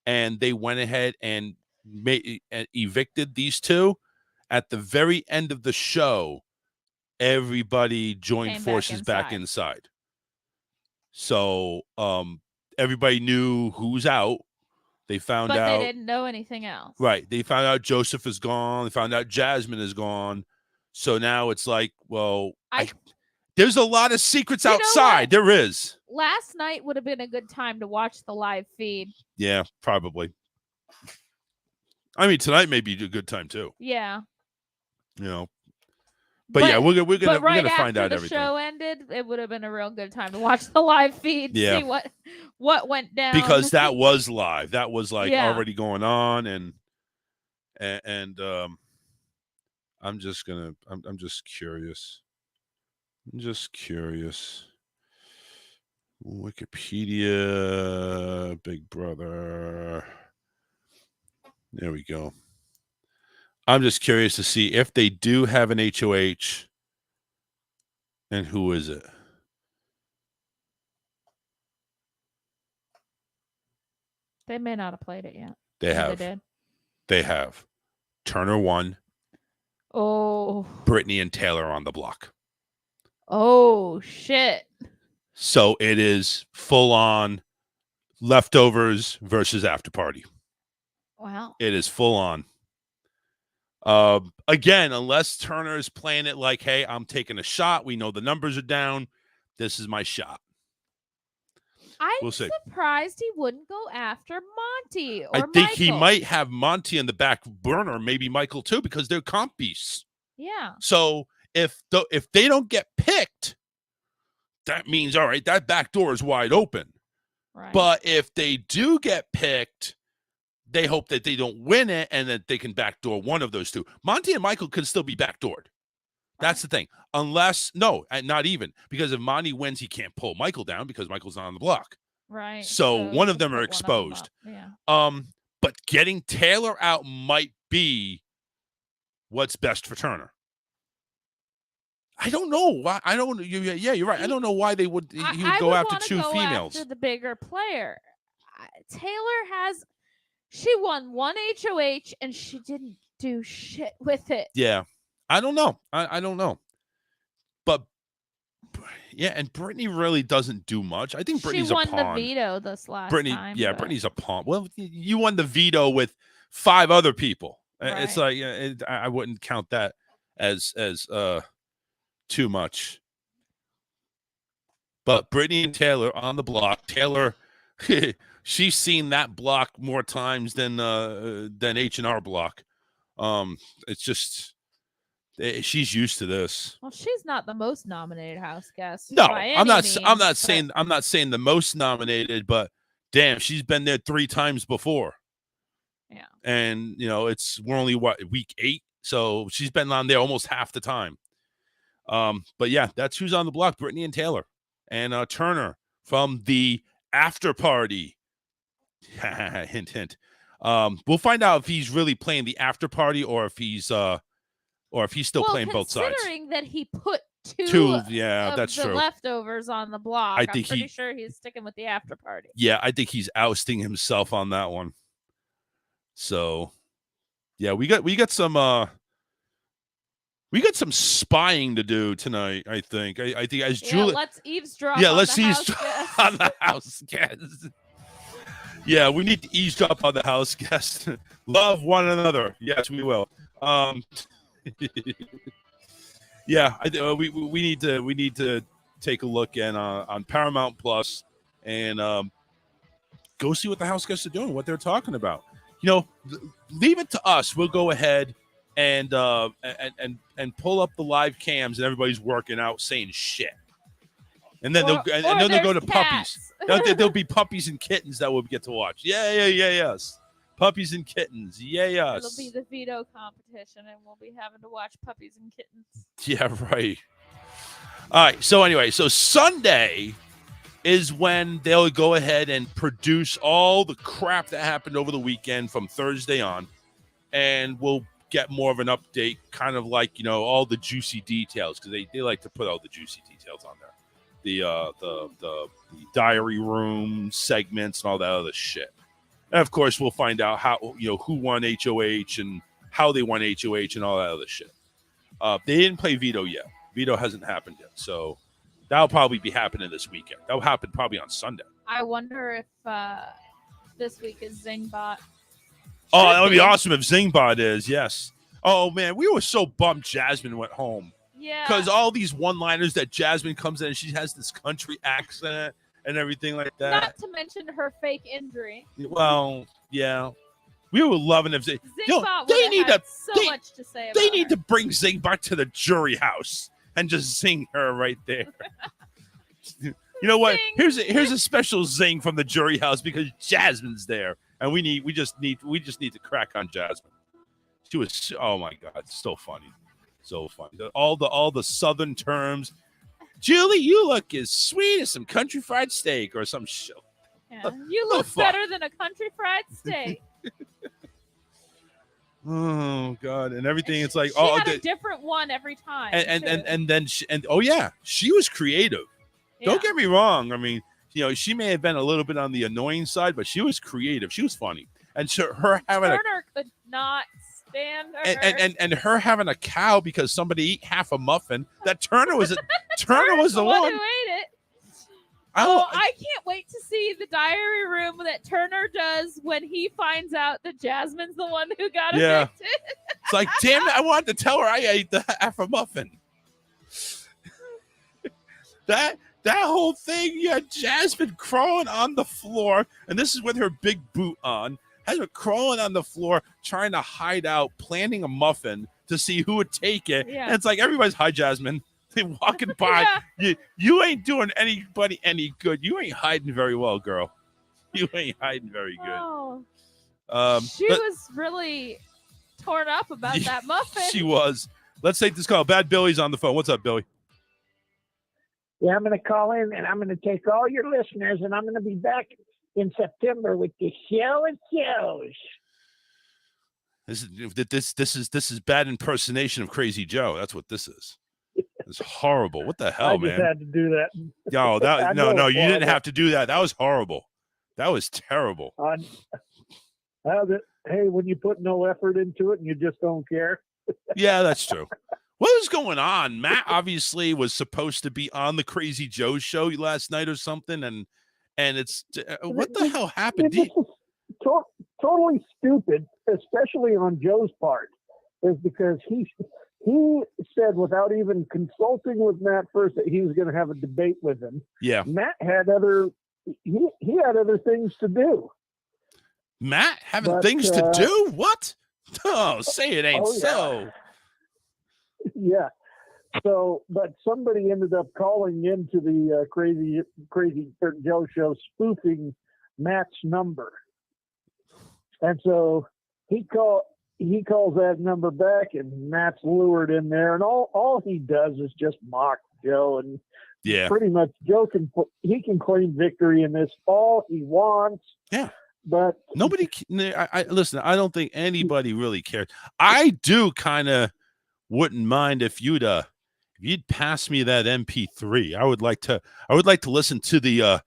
and they went ahead and evicted these 2, at the very end of the show, everybody joined forces back inside. So everybody knew who's out. They found out.
But they didn't know anything else.
Right. They found out Joseph is gone. They found out Jasmine is gone. So now it's like, well, there's a lot of secrets outside. There is.
Last night would have been a good time to watch the live feed.
Yeah, probably. I mean, tonight may be a good time too.
Yeah.
You know. But yeah, we're gonna find out everything.
The show ended, it would have been a real good time to watch the live feed, see what went down.
Because that was live. That was like already going on, and I'm just curious. I'm just curious. Wikipedia, Big Brother. There we go. I'm just curious to see if they do have an HOH and who is it?
They may not have played it yet.
They have.
They did.
They have. Turner won.
Oh.
Brittany and Taylor on the block.
Oh, shit.
So it is full on leftovers versus after party.
Wow.
It is full on. Again, unless Turner is playing it like, hey, I'm taking a shot. We know the numbers are down. This is my shot.
I'm surprised he wouldn't go after Monty or
I think
Michael.
he might have Monty in the back burner, maybe Michael too, because they're comp beasts.
Yeah.
So if they don't get picked, that means, all right, that back door is wide open.
Right.
But if they do get picked, they hope that they don't win it and that they can backdoor one of those 2. Monty and Michael could still be backdoored. That's the thing. Unless, no, not even. Because if Monty wins, he can't pull Michael down because Michael's not on the block.
Right.
So one of them are exposed. But getting Taylor out might be what's best for Turner. I don't know why. I don't. Yeah, you're right. I don't know why they would. He would go after 2 females.
After the bigger player. Taylor has. She won 1 HOH and she didn't do shit with it.
Yeah, I don't know. I don't know. But yeah, and Brittany really doesn't do much. I think Brittany's a pawn.
She won the veto this last time.
Yeah, Brittany's a pawn. Well, you won the veto with 5 other people. Right. It's like I wouldn't count that as too much. But Brittany and Taylor on the block. Taylor, she's seen that block more times than H&R block. It's just she's used to this.
Well, she's not the most nominated house guest.
No, I'm not saying the most nominated, but damn, she's been there 3 times before.
Yeah.
And we're only week 8, so she's been on there almost half the time. But yeah, that's who's on the block: Brittany and Taylor, and Turner from the after party. Hint, hint. We'll find out if he's really playing the after party or if he's still playing both sides.
Considering that he put two of
that's
the
true.
leftovers on the block,
I think
I'm pretty sure he's sticking with the after party.
Yeah, I think he's ousting himself on that one. So, yeah, we got some spying to do tonight. I think. I think as Julie.
Let's eavesdrop.
Yeah,
on
let's
the
eavesdrop
house
on the house guest. Yeah, we need to eavesdrop on the house guest. Love one another. Yes, we will. Yeah, we need to take a look on Paramount Plus and go see what the house guests are doing, what they're talking about. Leave it to us. We'll go ahead and pull up the live cams, and everybody's working out saying shit. And then they'll go to
cats.
puppies. There'll be puppies and kittens that we'll get to watch. Yes. Puppies and kittens. Yes.
It'll be the veto competition, and we'll be having to watch puppies and kittens.
Yeah, right. All right. So anyway, Sunday is when they'll go ahead and produce all the crap that happened over the weekend from Thursday on, and we'll get more of an update, kind of like all the juicy details, because they like to put all the juicy details on there. The diary room segments and all that other shit. And of course, we'll find out how who won HOH and how they won HOH and all that other shit. They didn't play veto yet. Veto hasn't happened yet, so that'll probably be happening this weekend. That'll happen probably on Sunday.
I wonder if this week is Zingbot.
Oh, that would be awesome if Zingbot is. Yes. Oh man, we were so bummed Jasmine went home.
Yeah.
Because all these one-liners that Jasmine comes in and she has this country accent and everything like that.
Not to mention her fake injury.
Well, yeah. We were loving if
Zingbot
had
so much to say about
They need to bring Zingbot to the jury house and just zing her right there. You know what? Here's a special zing from the jury house because Jasmine's there. And we just need to crack on Jasmine. She was, oh my God, so funny. So funny. All the southern terms. Julie, you look as sweet as some country fried steak or some shit.
Yeah, you look better than a country fried steak.
Oh God, and everything. It's like
she had a different one every time.
And then she was creative. Yeah. Don't get me wrong. I mean, she may have been a little bit on the annoying side, but she was creative. She was funny, and so her having
Turner could not stand her.
And her having a cow because somebody ate half a muffin. That Turner was Turner was the one
who ate it. I can't wait to see the diary room that Turner does when he finds out that Jasmine's the one who got evicted.
It's like, damn it, I wanted to tell her I ate the half a muffin. That whole thing, you had Jasmine crawling on the floor, and this is with her big boot on, has her crawling on the floor, trying to hide out, planning a muffin to see who would take it. Yeah. And it's like, everybody's, hi, Jasmine. They walking by. Yeah. You ain't doing anybody any good. You ain't hiding very well, girl. You ain't hiding very good.
Oh. She was really torn up about that muffin.
She was. Let's take this call. Bad Billy's on the phone. What's up, Billy?
Yeah, I'm going to call in, and I'm going to take all your listeners, and I'm going to be back in September with the show of shows.
This is bad impersonation of Crazy Joe. That's what this is. It's horrible. What the hell, man?
I just had to do that.
No, you didn't have to do that. That was horrible. That was terrible.
Hey, when you put no effort into it and you just don't care.
Yeah, that's true. What was going on? Matt obviously was supposed to be on the Crazy Joe show last night or something, and it's what the hell happened?
This is totally stupid, especially on Joe's part, is because he said without even consulting with Matt first that he was going to have a debate with him.
Yeah,
Matt had other things to do.
Matt having things to do? What? Oh, say it ain't so.
Yeah. So, but somebody ended up calling into the Crazy Joe show spoofing Matt's number, and so he calls that number back, and Matt's lured in there, and all he does is just mock Joe, and pretty much Joe can claim victory in this all he wants.
Yeah.
But
nobody. I listen. I don't think anybody really cares. I do kind of wouldn't mind if you'd pass me that MP3. I would like to listen to the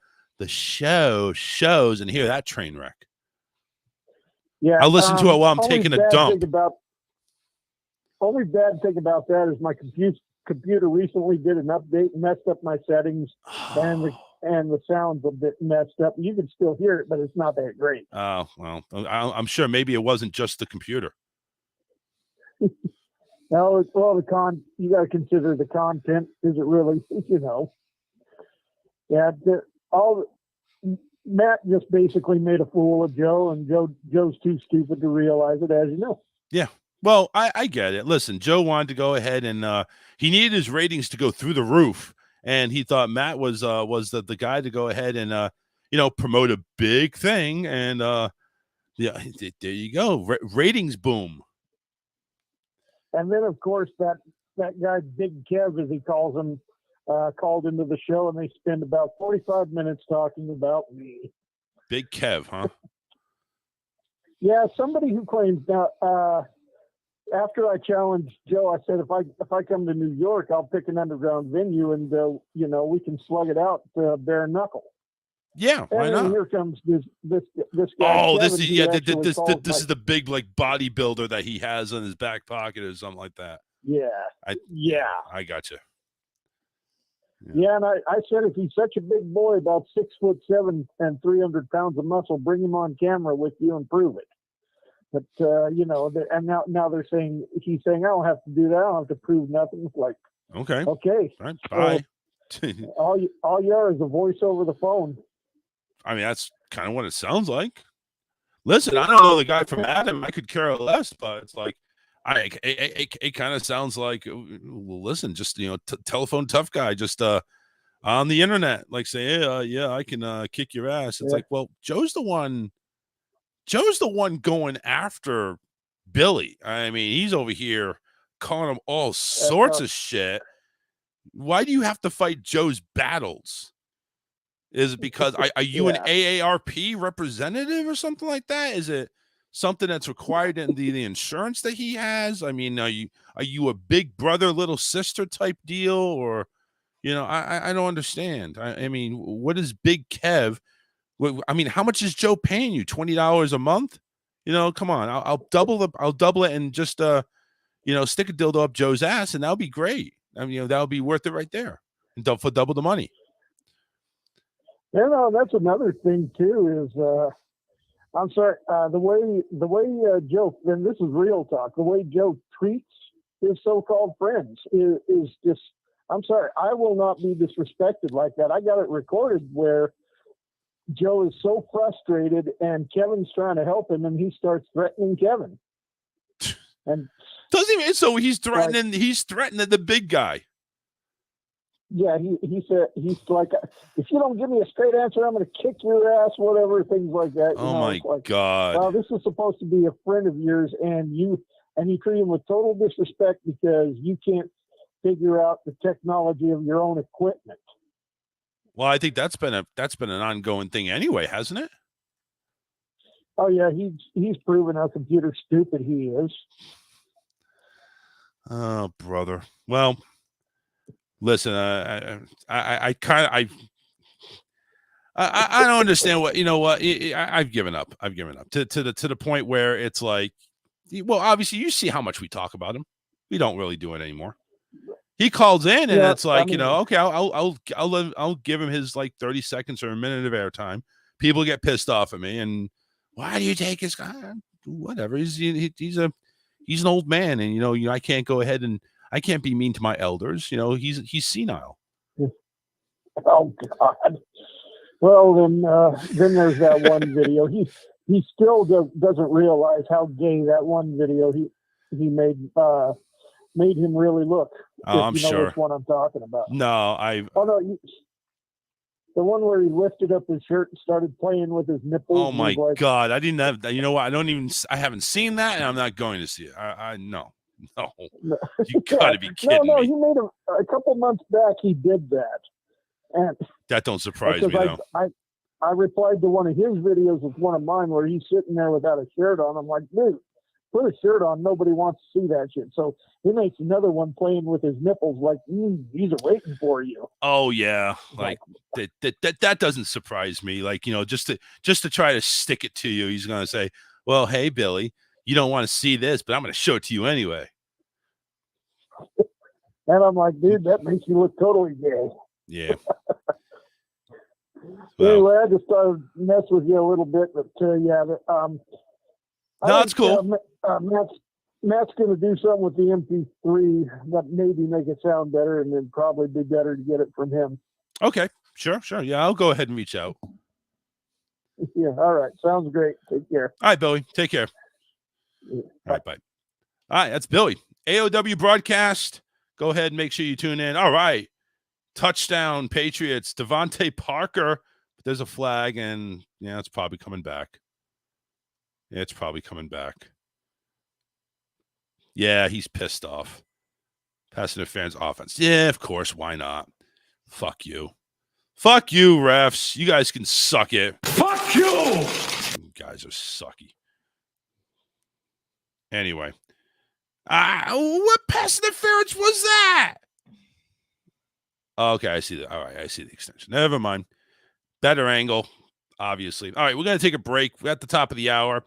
shows and hear that train wreck.
yeah,
I'll listen to it while I'm
only
taking a
bad
dump.
thing about- only bad thing about that is my computer recently did an update, messed up my settings, and the sound's a bit messed up. You can still hear it, but it's not that great.
Oh, well, I'm sure maybe it wasn't just the computer.
No, well, you got to consider the content. Is it really, Yeah, Matt just basically made a fool of Joe, and Joe's too stupid to realize it, as you know.
Yeah. Well, I get it. Listen, Joe wanted to go ahead and he needed his ratings to go through the roof, and he thought Matt was the guy to go ahead and promote a big thing, and yeah, there you go, ratings boom.
And then, of course, that guy, Big Kev, as he calls him, called into the show, and they spend about 45 minutes talking about me.
Big Kev, huh?
Yeah, somebody who claims now. After I challenged Joe, I said if I come to New York, I'll pick an underground venue, and we can slug it out bare knuckle.
Yeah, why
and
not?
Here comes this guy.
Oh,
Kevin,
this is the big like bodybuilder that he has in his back pocket or something like that.
Yeah,
I got you.
Yeah, and I said if he's such a big boy, about 6'7" and 300 pounds of muscle, bring him on camera with you and prove it. But and now they're saying he's saying I don't have to do that. I don't have to prove nothing. It's like
okay,
all
right, bye.
All you are is a voice over the phone.
I mean, that's kind of what it sounds like. Listen, I don't know the guy from Adam. I could care less, but it's like it kind of sounds like. Well, listen, just telephone tough guy, just on the internet, like say, yeah, I can kick your ass. It's like, well, Joe's the one going after Billy. I mean, he's over here calling him all sorts of shit. Why do you have to fight Joe's battles? Is it because are you an AARP representative or something like that? Is it something that's required in the insurance that he has? I mean, are you a big brother, little sister type deal? Or, I don't understand. I mean, what is Big Kev? I mean, how much is Joe paying you? $20 a month? Come on. I'll double it and just stick a dildo up Joe's ass, and that'll be great. I mean, that'll be worth it right there, and for double the money.
Yeah, that's another thing too. Is I'm sorry, the way Joe, and this is real talk. The way Joe treats his so-called friends is just. I'm sorry, I will not be disrespected like that. I got it recorded where Joe is so frustrated, and Kevin's trying to help him, and he starts threatening Kevin. And
doesn't even so he's threatening. He's threatening the big guy.
Yeah, he said he's like, if you don't give me a straight answer, I'm going to kick your ass, whatever, things like that.
Oh my God!
Well, this is supposed to be a friend of yours, and you treat him with total disrespect because you can't figure out the technology of your own equipment.
Well, I think that's been an ongoing thing anyway, hasn't it?
Oh yeah, he's proven how computer stupid he is.
Oh, brother. Well, listen, I don't understand what I've given up. I've given up to the point where it's like, well, obviously you see how much we talk about him. We don't really do it anymore. He calls in and it's like, okay, I'll give him his like 30 seconds or a minute of airtime. People get pissed off at me, and why do you take his guy? Whatever. He's an old man, and I can't go ahead and I can't be mean to my elders. He's senile.
Oh God. Well, then there's that one video. He still doesn't realize how gay that one video he made him really look.
Oh, I'm sure.
Which one I'm talking about.
No,
the one where he lifted up his shirt and started playing with his nipples.
Oh my God! I didn't have. You know what? I haven't seen that, and I'm not going to see it. No. You gotta be kidding me.
No, he made a couple months back. He did that, and
that don't surprise me though.
I replied to one of his videos with one of mine where he's sitting there without a shirt on. I'm like, dude, put a shirt on. Nobody wants to see that shit. So he makes another one playing with his nipples like, these are waiting for you.
Oh yeah, like that doesn't surprise me. Like, just to try to stick it to you, he's gonna say, "Well, hey Billy, you don't want to see this, but I'm gonna show it to you anyway."
And I'm like, dude, that makes you look totally gay.
Yeah.
Anyway, I just thought I'd mess with you a little bit, but yeah,
no, that's cool.
Matt's going to do something with the MP3 that maybe make it sound better, and then probably be better to get it from him.
Okay, sure. Yeah, I'll go ahead and reach out.
Yeah, all right. Sounds great. Take care.
All right, Billy. Take care.
Yeah.
All right, bye. All right, that's Billy. AOW broadcast. Go ahead and make sure you tune in. All right. Touchdown, Patriots. Devontae Parker. There's a flag, and yeah, it's probably coming back. Yeah, he's pissed off. Pass interference offense. Yeah, of course. Why not? Fuck you. Fuck you, refs. You guys can suck it.
Fuck you!
You guys are sucky. Anyway. What pass interference was that? Okay, I see that. All right, I see the extension. Never mind. Better angle, obviously. All right, we're going to take a break. We're at the top of the hour.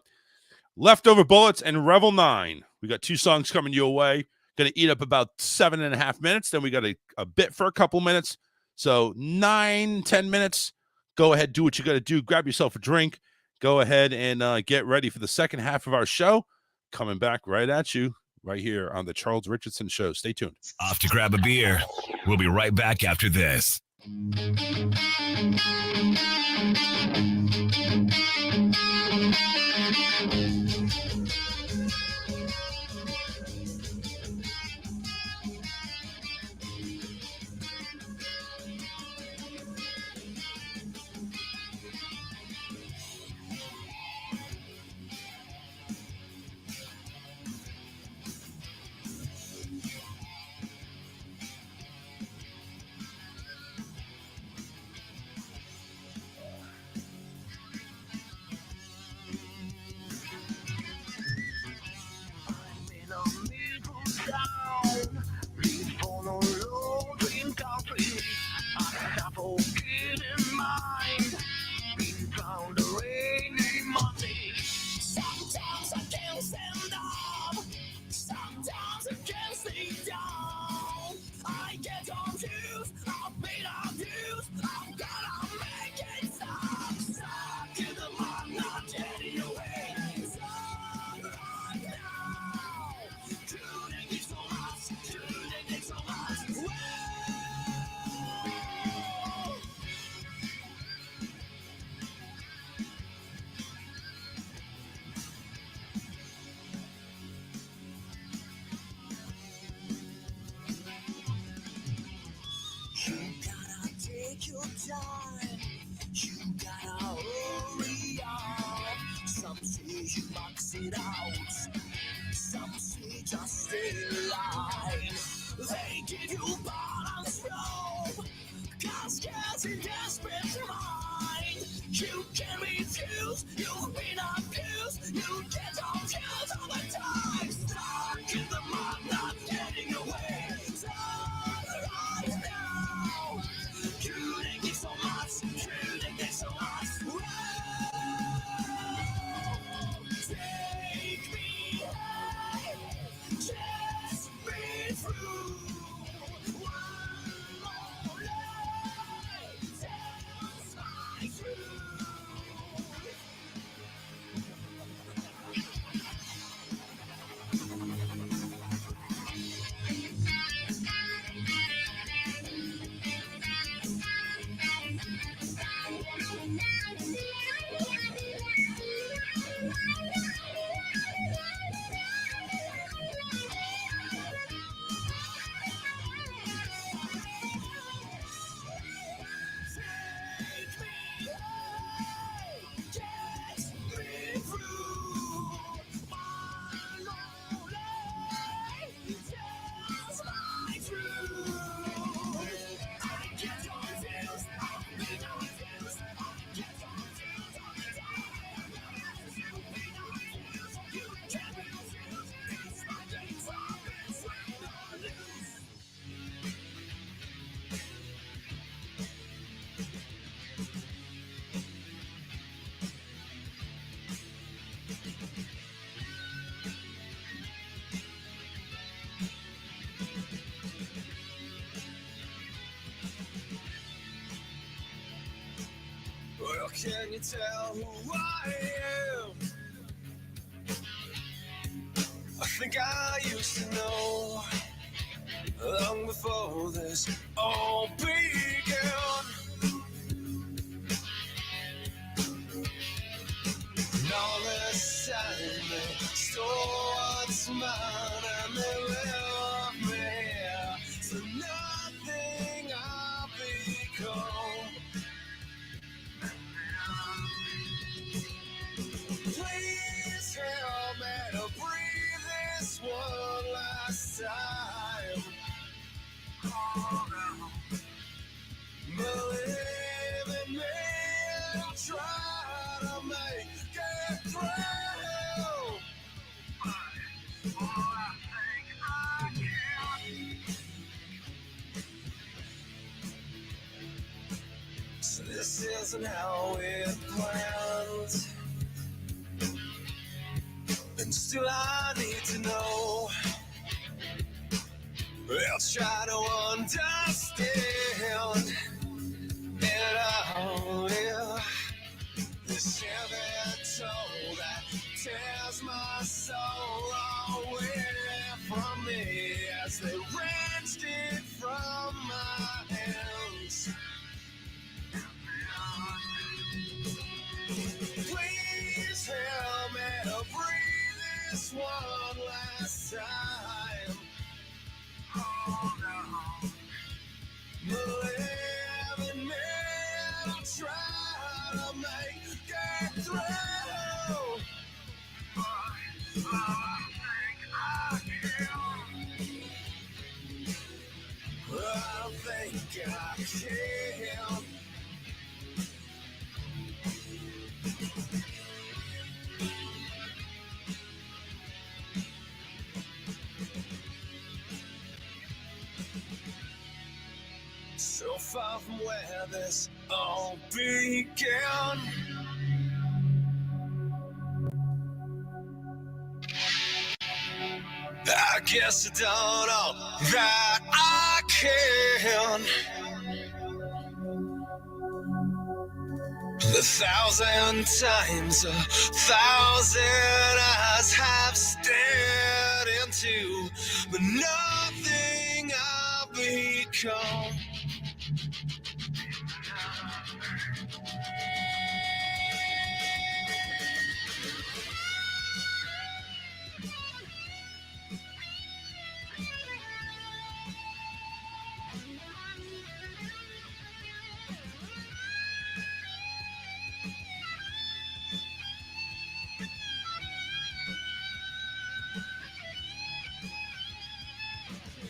Leftover Bullets and Revel 9. We got 2 songs coming your way. Going to eat up about 7.5 minutes. Then we got a bit for a couple minutes. So 9-10 minutes. Go ahead, do what you got to do. Grab yourself a drink. Go ahead and get ready for the second half of our show. Coming back right at you right here on the Charles Richardson Show. Stay tuned.
Off to grab a beer. We'll be right back after this.
How can you tell who I am? I think I used to know long before this all began. And all this time they stole what's mine and they left me to nothing I've become. Please help me to breathe this one last time. Oh, no. Believe in me, I'll try to make it through. Oh, I think I can. So this isn't how it planned. And still I need to know. I'll try to understand. And I'll live this heavy toll that tears my soul away from me as they wrenched it from my hands. Please help me to breathe this one last time. Oh no. Believe in me, I'll try to make it through. I think I can. I think I can. So far from where this all began. I guess I don't know that I can. The 1,000 times, 1,000 eyes have stared into, but nothing I've become.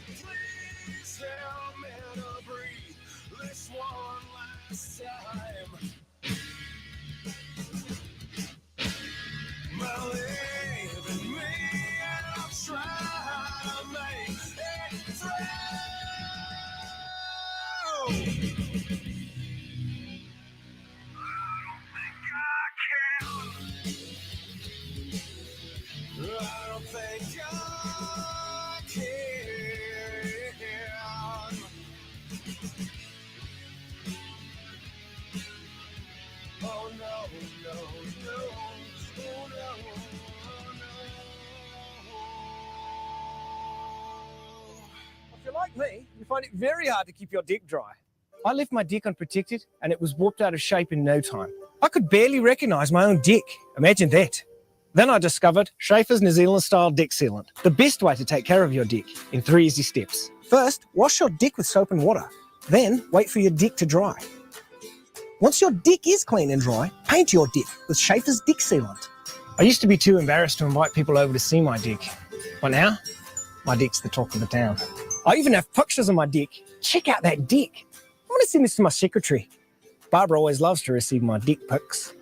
Please help me to breathe this one last time. Believe in me, I'll try to make it through. I don't think I can. Oh no, no, no, oh no, oh no.
If you're like me, you find it very hard to keep your dick dry. I left my dick unprotected and it was warped out of shape in no time. I could barely recognize my own dick. Imagine that. Then I discovered Schaefer's New Zealand style dick sealant. The best way to take care of your dick in 3 easy steps. First, wash your dick with soap and water. Then wait for your dick to dry. Once your dick is clean and dry, paint your dick with Schaefer's dick sealant. I used to be too embarrassed to invite people over to see my dick. But now, my dick's the talk of the town. I even have pictures of my dick. Check out that dick. I'm going to send this to my secretary. Barbara always loves to receive my dick pics.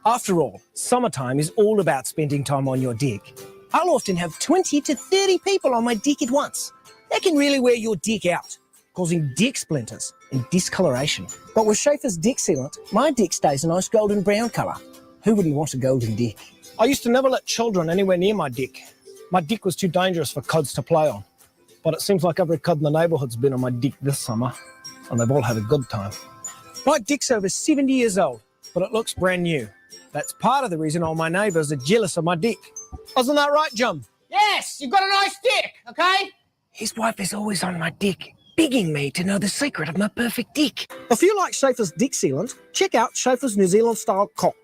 After all, summertime is all about spending time on your dick. I'll often have 20 to 30 people on my dick at once. That can really wear your dick out, causing dick splinters and discoloration. But with Schaefer's dick sealant, my dick stays a nice golden brown colour. Who wouldn't want a golden dick? I used to never let children anywhere near my dick. My dick was too dangerous for cods to play on. But it seems like every cod in the neighbourhood's been on my dick this summer, and they've all had a good time. My dick's over 70 years old, but it looks brand new. That's part of the reason all my neighbors are jealous of my dick. Wasn't that right, Jim?
Yes, you've got a nice dick, okay?
His wife is always on my dick, begging me to know the secret of my perfect dick. If you like Schaefer's dick sealant, check out Schaefer's New Zealand style cock.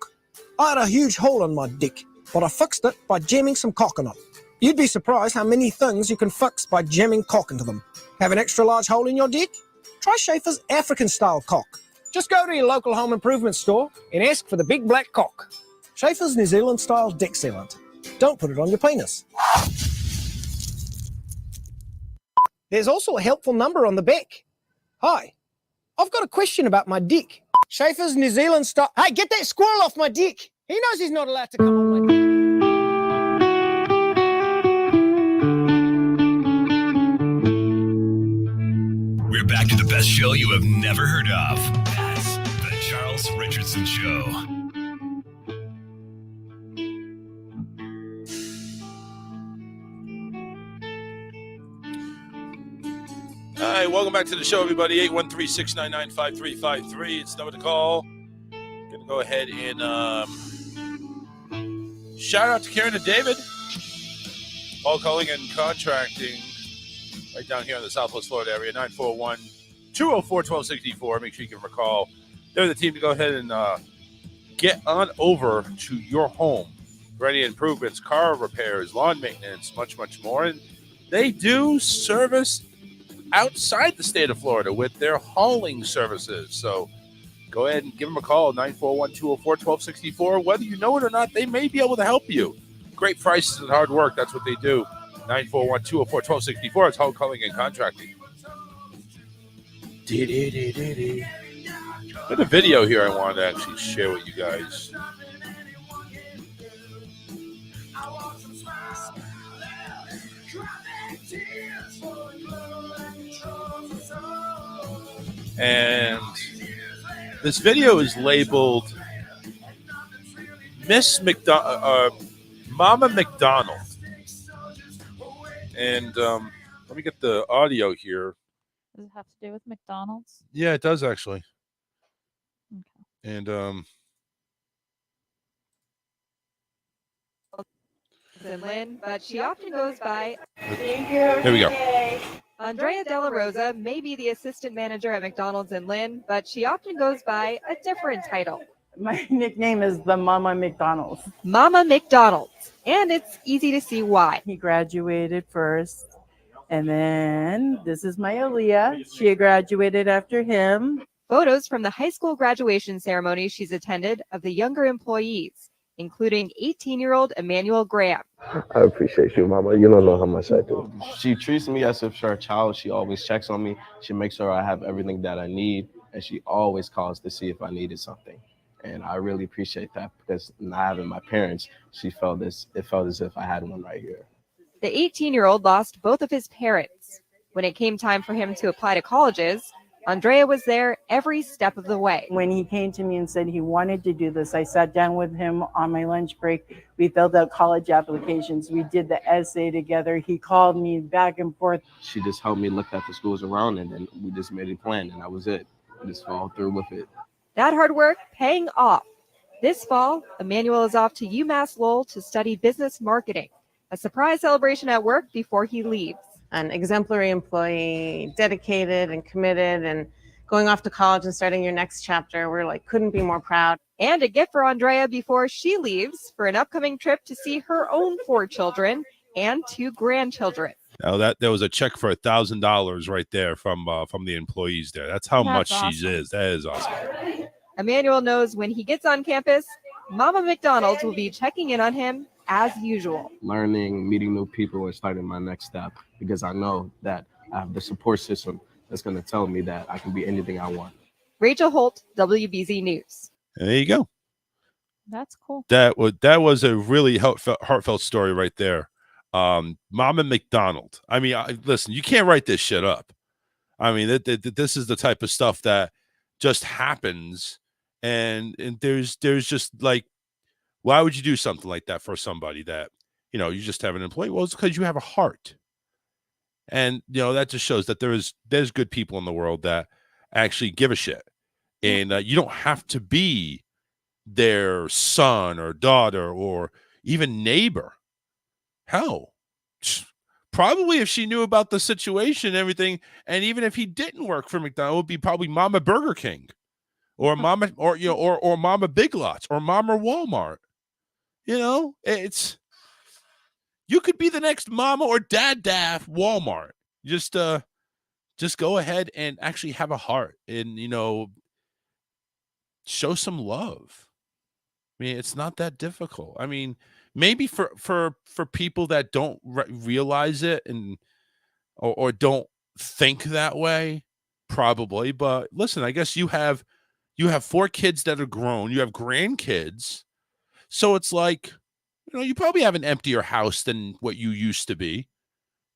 I had a huge hole in my dick, but I fixed it by jamming some cock in it. You'd be surprised how many things you can fix by jamming cock into them. Have an extra large hole in your dick? Try Schaefer's African style cock. Just go to your local home improvement store and ask for the big black cock. Schaefer's New Zealand style dick sealant. Don't put it on your penis. There's also a helpful number on the back. Hi, I've got a question about my dick. Schaefer's New Zealand style. Hey, get that squirrel off my dick. He knows he's not allowed to come on my dick.
We're back to the best show you have never heard of. That's the Charles Richardson Show.
All right, welcome back to the show, everybody. 813-699-5353. It's the number to call. Gonna go ahead and shout out to Karen and David. Paul Culling and Contracting, right down here in the Southwest Florida area, 941-204-1264. Make sure you give them a call. They're the team to go ahead and get on over to your home for any improvements, car repairs, lawn maintenance, much, much more. And they do service outside the state of Florida with their hauling services. So go ahead and give them a call, 941-204-1264. Whether you know it or not, they may be able to help you. Great prices and hard work. That's what they do. 941-204-1264. It's Paul Culling and Contracting. There's a video here I wanted to actually share with you guys. And this video is labeled Mama McDonald. And let me get the audio here.
Does it have to do with McDonald's?
Yeah, it does actually.
Okay.
And
Lynn, but she often goes by.
Here we go.
Andrea Della Rosa may be the assistant manager at McDonald's in Lynn, but she often goes by a different title.
My nickname is the Mama McDonald's.
Mama McDonald's, and it's easy to see why.
He graduated first, and then this is my Aaliyah. She graduated after him.
Photos from the high school graduation ceremony she's attended of the younger employees, including 18-year-old Emmanuel Graham.
I appreciate you, Mama. You don't know how much I do.
She treats me as if she's her child. She always checks on me. She makes sure I have everything that I need, and she always calls to see if I needed something. And I really appreciate that because not having my parents, it felt as if I had one right here.
The 18-year-old lost both of his parents. When it came time for him to apply to colleges, Andrea was there every step of the way.
When he came to me and said he wanted to do this, I sat down with him on my lunch break. We filled out college applications. We did the essay together. He called me back and forth.
She just helped me look at the schools around, and then we just made a plan, and that was it. I just followed through with it.
That hard work paying off. This fall, Emmanuel is off to UMass Lowell to study business marketing. A surprise celebration at work before he leaves.
An exemplary employee, dedicated and committed, and going off to college and starting your next chapter. We're couldn't be more proud.
And a gift for Andrea before she leaves for an upcoming trip to see her own 4 children and 2 grandchildren.
Now there was a check for $1,000 right there from the employees there. That's how much
awesome.
she is. That is awesome.
Emmanuel knows when he gets on campus, Mama McDonald's will be checking in on him as usual.
Learning, meeting new people, and starting my next step because I know that I have the support system that's going to tell me that I can be anything I want.
Rachel Holt, WBZ News.
There you go.
That's cool.
That was a really heartfelt story right there. Mama McDonald. I mean, listen, you can't write this shit up. I mean, this is the type of stuff that just happens, and there's just why would you do something like that for somebody that you just have an employee? Well, it's because you have a heart, and that just shows that there's good people in the world that actually give a shit, and you don't have to be their son or daughter or even neighbor. Hell, probably if she knew about the situation and everything, and even if he didn't work for McDonald's, it would be probably Mama Burger King or Mama or Mama Big Lots or Mama Walmart. It's you could be the next Mama or Dad Walmart. Just go ahead and actually have a heart and show some love. I mean, it's not that difficult. I mean, maybe for people that don't realize it and or don't think that way, probably. But listen, I guess you have 4 kids that are grown. You have grandkids, so it's like you probably have an emptier house than what you used to be,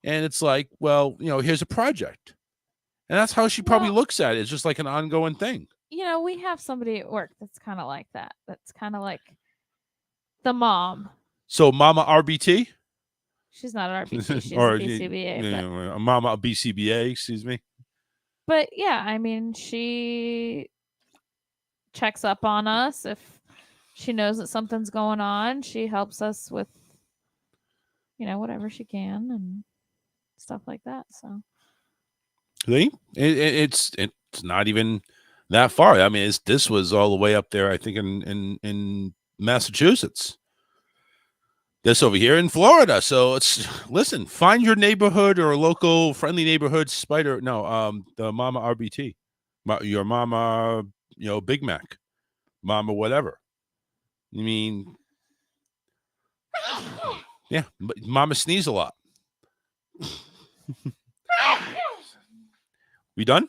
and it's like, well, here's a project, and that's how she probably looks at it. It's just like an ongoing thing.
We have somebody at work that's kind of like that. That's kind of like the mom.
So Mama RBT?
She's not an RBT. She's a BCBA.
Mama BCBA, excuse me.
But yeah, I mean, she checks up on us. If she knows that something's going on, she helps us with, whatever she can and stuff like that. So,
see, it's not even that far. I mean, this was all the way up there, I think, in Massachusetts. This over here in Florida. So listen, find your neighborhood or a local friendly neighborhood the Mama RBT, your Mama, Big Mac, Mama whatever. I mean, yeah, but Mama sneeze a lot. We done?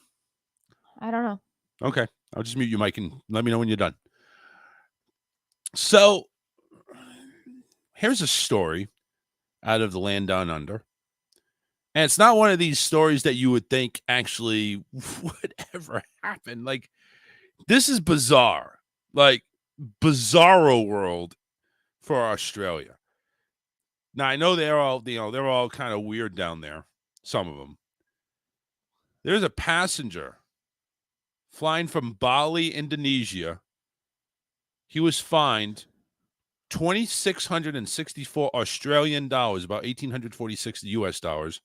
I don't know.
Okay, I'll just mute your mic and let me know when you're done. So here's a story out of the land down under. And it's not one of these stories that you would think actually would ever happen. Like, this is bizarre. Like, bizarro world for Australia. Now, I know they're all kind of weird down there, some of them. There's a passenger flying from Bali, Indonesia. He was fined 2,664 Australian dollars, about 1,846 US dollars,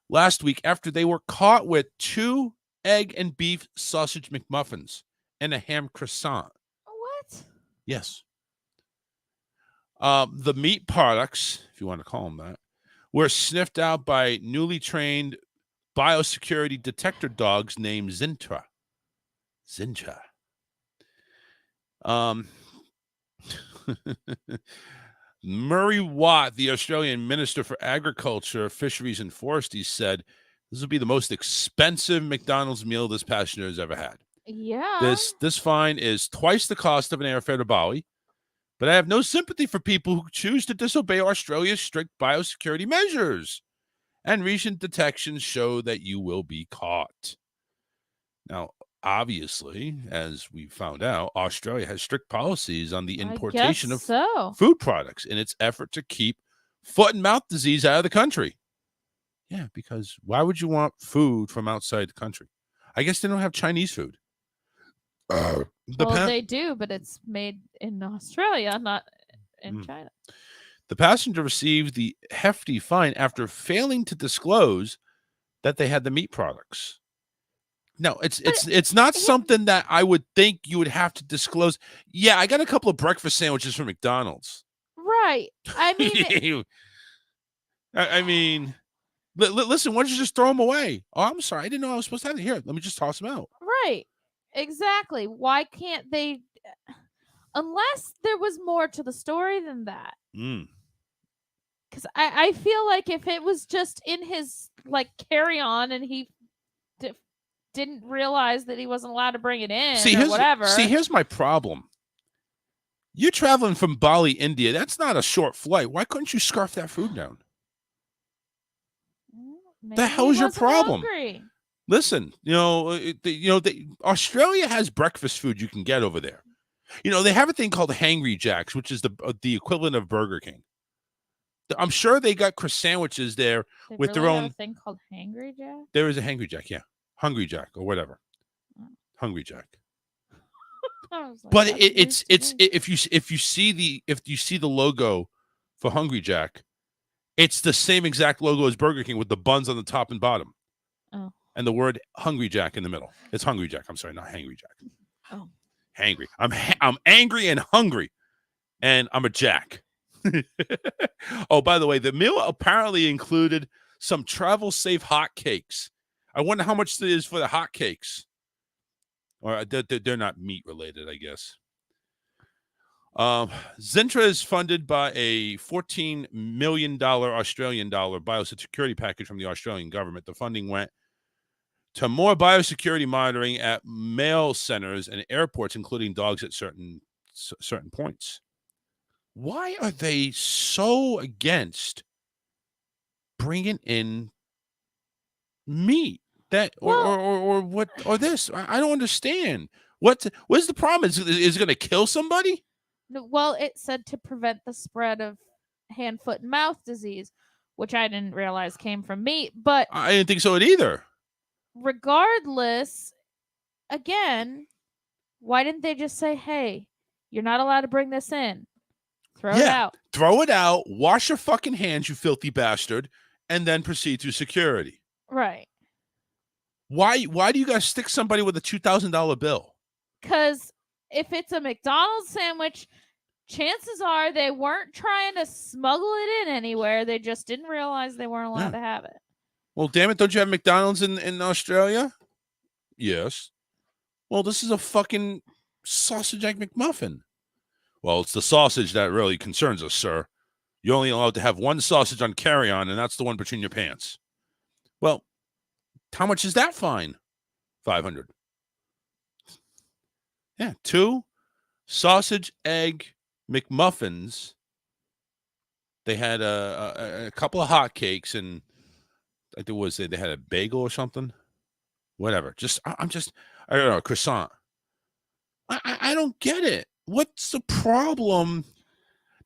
last week after they were caught with 2 egg and beef sausage McMuffins and a ham croissant.
What?
Yes. The meat products, if you want to call them that, were sniffed out by newly trained biosecurity detector dogs named Zintra. Murray Watt, the Australian Minister for Agriculture, Fisheries and Forestry, said this will be the most expensive McDonald's meal this passenger has ever had.
Yeah.
This fine is twice the cost of an airfare to Bali, but I have no sympathy for people who choose to disobey Australia's strict biosecurity measures. And recent detections show that you will be caught. Now, obviously, as we found out, Australia has strict policies on the importation of food products in its effort to keep foot and mouth disease out of the country. Yeah, because why would you want food from outside the country? I guess they don't have Chinese food.
They do, but it's made in Australia, not in China.
The passenger received the hefty fine after failing to disclose that they had the meat products. No, it's not something that I would think you would have to disclose. Yeah, I got a couple of breakfast sandwiches from McDonald's.
Right.
I mean, listen, why don't you just throw them away? Oh, I'm sorry. I didn't know I was supposed to have it here. Let me just toss them out.
Right. Exactly. Why can't they? Unless there was more to the story than that. Because I feel like if it was just in his carry-on and he didn't realize that he wasn't allowed to bring it in or whatever.
Here's my problem. You're traveling from Bali, India. That's not a short flight. Why couldn't you scarf that food down? The hell's your problem?
Hungry.
Listen, Australia has breakfast food you can get over there. They have a thing called Hangry Jacks, which is the equivalent of Burger King. I'm sure they got sandwiches there with their own
thing called Hangry Jack.
There is a Hangry Jack, yeah, Hungry Jack or whatever. Hungry Jack. But it's if you see the logo for Hungry Jack, it's the same exact logo as Burger King with the buns on the top and bottom.
Oh.
And the word Hungry Jack in the middle. It's Hungry Jack. I'm sorry, not Hangry Jack.
Oh.
Hangry. I'm angry and hungry, and I'm a Jack. Oh, by the way, the meal apparently included some travel safe hotcakes. I wonder how much it is for the hotcakes. Or they're not meat related, I guess. Zintra is funded by a $14 million Australian dollar biosecurity package from the Australian government. The funding went to more biosecurity monitoring at mail centers and airports, including dogs at certain points. Why are they so against bringing in meat or what or this? I don't understand. What's the problem? Is it going to kill somebody?
No, well, it said to prevent the spread of hand, foot, and mouth disease, which I didn't realize came from meat. But
I didn't think so either.
Regardless, again, why didn't they just say, "Hey, you're not allowed to bring this in. Throw it out."
Throw it out. Wash your fucking hands, you filthy bastard, and then proceed through security.
Right.
Why do you guys stick somebody with a $2,000 bill?
Because if it's a McDonald's sandwich, chances are they weren't trying to smuggle it in anywhere. They just didn't realize they weren't allowed to have it.
Well, damn it, don't you have McDonald's in Australia? Yes. Well, this is a fucking sausage egg McMuffin. Well, it's the sausage that really concerns us, sir. You're only allowed to have one sausage on carry-on, and that's the one between your pants. Well, how much is that fine? $500. Yeah, 2 sausage egg McMuffins. They had a couple of hotcakes, and I think they had a bagel or something. Whatever. I don't know, croissant. I don't get it. What's the problem?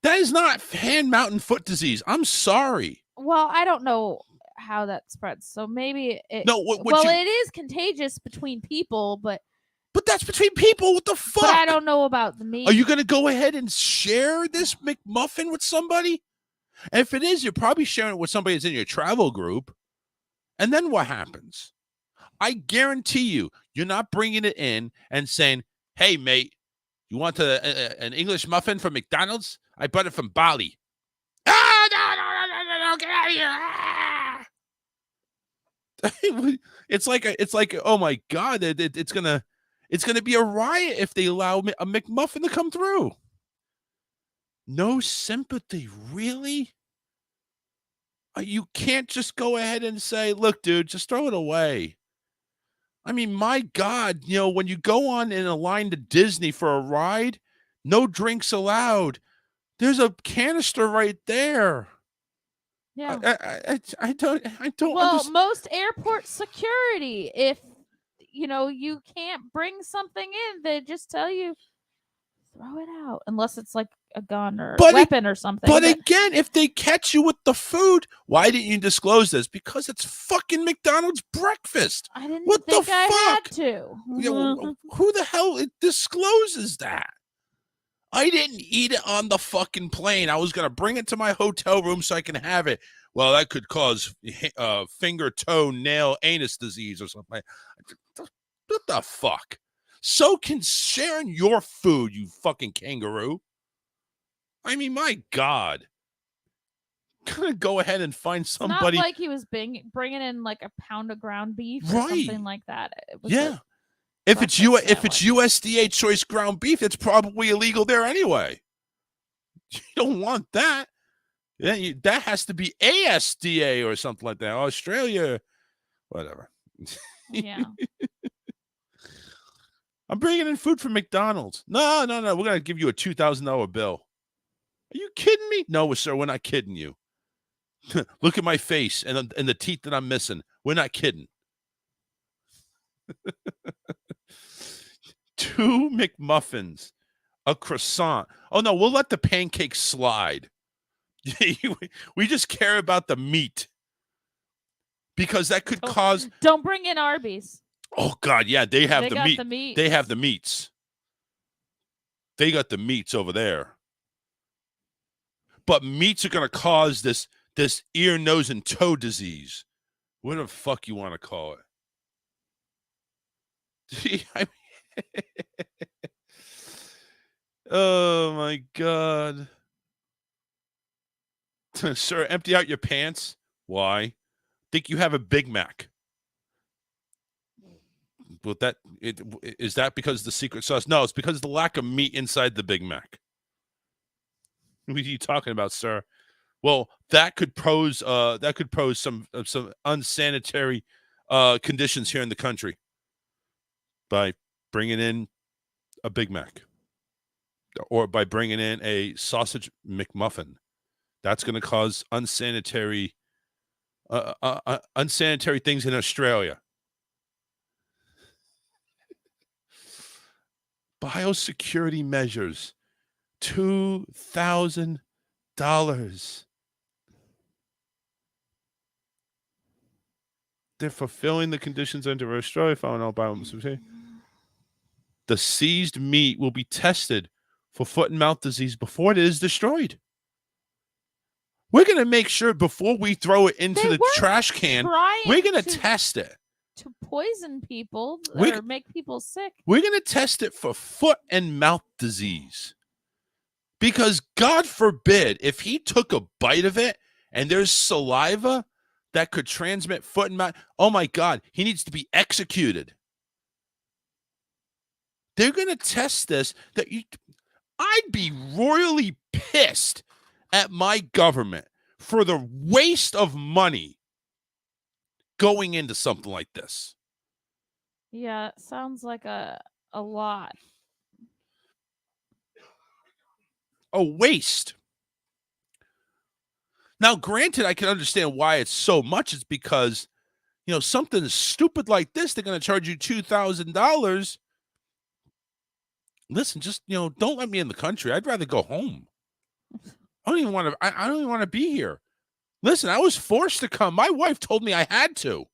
That is not hand, mouth, and foot disease. I'm sorry.
Well, I don't know how that spreads, so maybe it.
No,
it is contagious between people, but
that's between people. What the fuck?
But I don't know about the meat.
Are you going to go ahead and share this McMuffin with somebody? And if it is, you're probably sharing it with somebody that's in your travel group. And then what happens? I guarantee you're not bringing it in and saying, "Hey, mate, you want an English muffin from McDonald's? I bought it from Bali." Ah, no, get out of here. Ah! It's like, oh my God, it's gonna be a riot if they allow a McMuffin to come through. No sympathy, really? You can't just go ahead and say, "Look, dude, just throw it away." I mean, my God, when you go on in a line to Disney for a ride, no drinks allowed. There's a canister right there.
Yeah.
I don't.
Well,
understand.
most airport security, if you can't bring something in, they just tell you throw it out, unless it's like a gun or a weapon or something.
But again, if they catch you with the food, why didn't you disclose this? Because it's fucking McDonald's breakfast.
I didn't
what
think
the
I
fuck?
had to.
Who the hell discloses that? I didn't eat it on the fucking plane. I was going to bring it to my hotel room so I can have it. Well, that could cause finger, toe, nail, anus disease or something. What the fuck? So can sharing your food, you fucking kangaroo. I mean, my God. Gonna go ahead and find somebody.
It's not like he was bringing in like a pound of ground beef or
Right.
something like that. It was
Yeah. If it's USDA choice ground beef, it's probably illegal there anyway. You don't want that. Yeah, that has to be ASDA or something like that. Australia, whatever.
Yeah.
I'm bringing in food from McDonald's. No. We're going to give you a $2,000 bill. Are you kidding me? No, sir, we're not kidding you. Look at my face and the teeth that I'm missing. We're not kidding. 2 McMuffins, a croissant. Oh, no, we'll let the pancakes slide. We just care about the meat. Because that could cause...
Don't bring in Arby's.
Oh, God, yeah, they have
They
the
got
meat.
the meats.
They have the meats. They got the meats over there. But meats are going to cause this ear, nose, and toe disease. What the fuck you want to call it? See, oh, my God. Sir, empty out your pants. Why? Think you have a Big Mac. But is that because of the secret sauce? No, it's because of the lack of meat inside the Big Mac. What are you talking about, sir? Well, that could pose some unsanitary conditions here in the country by bringing in a Big Mac or by bringing in a sausage McMuffin. That's going to cause unsanitary things in Australia. Biosecurity measures, $2,000. They're fulfilling the conditions under Australia following all biosecurity. The seized meat will be tested for foot and mouth disease before it is destroyed. We're going to make sure before we throw it into the trash can, we're going to test it.
To poison people or make people sick.
We're going to test it for foot and mouth disease. Because God forbid, if he took a bite of it and there's saliva that could transmit foot and mouth, oh my God, he needs to be executed. They're going to test this. I'd be royally pissed at my government for the waste of money going into something like this.
Yeah, it sounds like a lot.
A waste. Now, granted, I can understand why it's so much. It's because, something stupid like this, they're going to charge you $2,000. Listen, just, don't let me in the country. I'd rather go home. I don't even want to be here. Listen, I was forced to come. My wife told me I had to.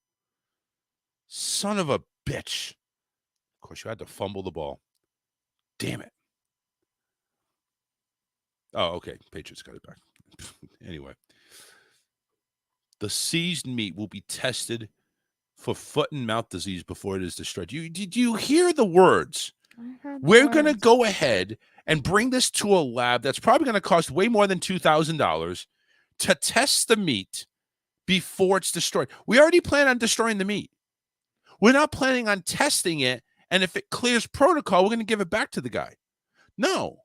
Son of a bitch. Of course, you had to fumble the ball. Damn it. Oh, okay. Patriots got it back. Anyway. The seized meat will be tested for foot and mouth disease before it is destroyed. Did you hear the words? We're going to go ahead and bring this to a lab that's probably going to cost way more than $2,000 to test the meat before it's destroyed. We already plan on destroying the meat. We're not planning on testing it, and if it clears protocol, we're going to give it back to the guy. No.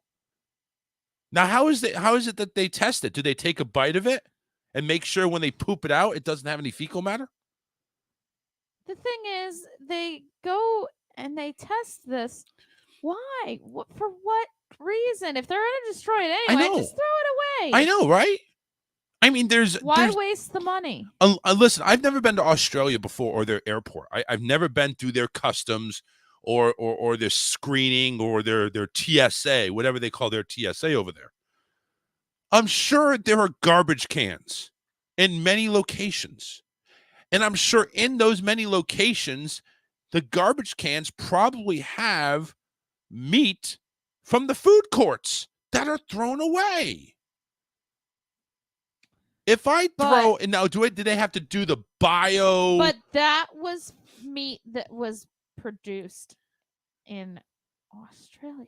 Now, how is it that they test it? Do they take a bite of it and make sure when they poop it out, it doesn't have any fecal matter?
The thing is, they go and they test this. Why? For what reason? If they're going to destroy it anyway, just throw it away.
I know, right? I mean,
why waste the money?
Listen, I've never been to Australia before or their airport. I've never been through their customs or their screening or their TSA, whatever they call their TSA over there. I'm sure there are garbage cans in many locations. And I'm sure in those many locations, the garbage cans probably have meat from the food courts that are thrown away. If I throw now, do they have to do the bio?
But that was meat that was produced in Australia.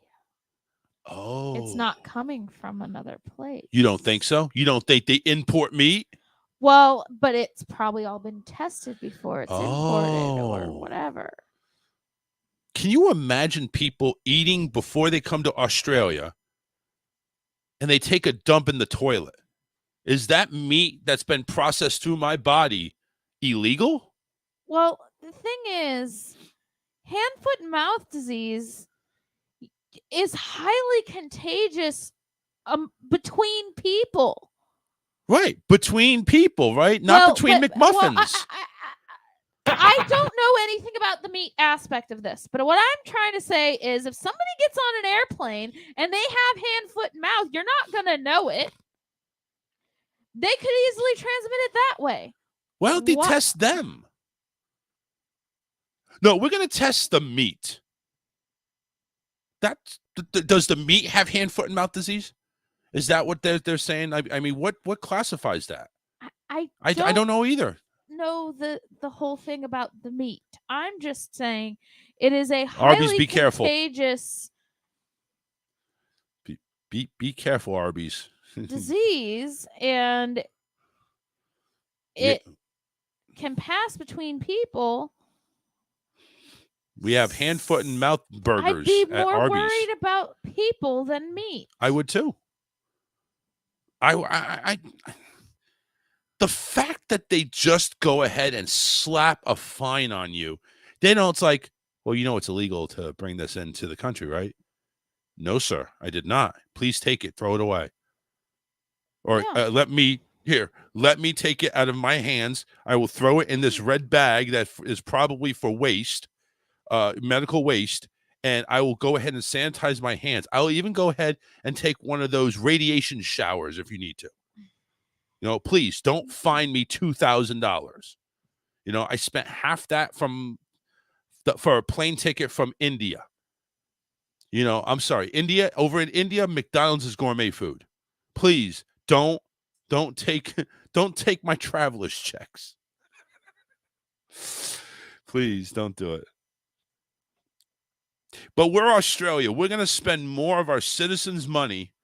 Oh,
it's not coming from another place.
You don't think so? You don't think they import meat?
Well, but it's probably all been tested before it's imported or whatever.
Can you imagine people eating before they come to Australia and they take a dump in the toilet? Is that meat that's been processed through my body illegal?
Well, the thing is, hand, foot, and mouth disease is highly contagious between people.
Right, between people, right? Not between McMuffins.
I don't know anything about the meat aspect of this, but what I'm trying to say is if somebody gets on an airplane and they have hand, foot, and mouth, you're not going to know it. They could easily transmit it that way.
Why don't they test them? No, we're going to test the meat. Does the meat have hand, foot, and mouth disease? Is that what they're saying? I mean, what classifies that? I don't know either.
Know the whole thing about the meat. I'm just saying it is a
Arby's,
highly
be careful.
contagious
Be careful, Arby's.
disease, and it can pass between people.
We have hand, foot, and mouth burgers
I'd be
at
more
Arby's.
worried about people than meat.
I would too. The fact that they just go ahead and slap a fine on you, they know it's like, well, you know it's illegal to bring this into the country, right? No, sir, I did not. Please take it, throw it away. Or let me take it out of my hands. I will throw it in this red bag that is probably for waste, medical waste, and I will go ahead and sanitize my hands. I'll even go ahead and take one of those radiation showers if you need to. You know, please don't fine me $2,000. You know, I spent half that for a plane ticket from India. You know, I'm sorry, over in India, McDonald's is gourmet food. Please don't take my traveler's checks. Please don't do it. But we're Australia. We're going to spend more of our citizens' money,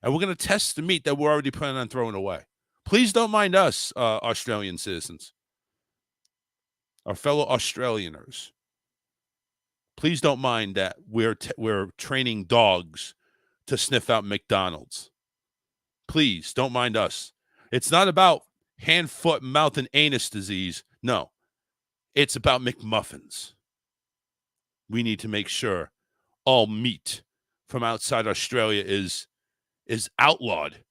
and we're going to test the meat that we're already planning on throwing away. Please don't mind us, Australian citizens, our fellow Australianers. Please don't mind that we're training dogs to sniff out McDonald's. Please don't mind us. It's not about hand, foot, mouth, and anus disease. No, it's about McMuffins. We need to make sure all meat from outside Australia is outlawed.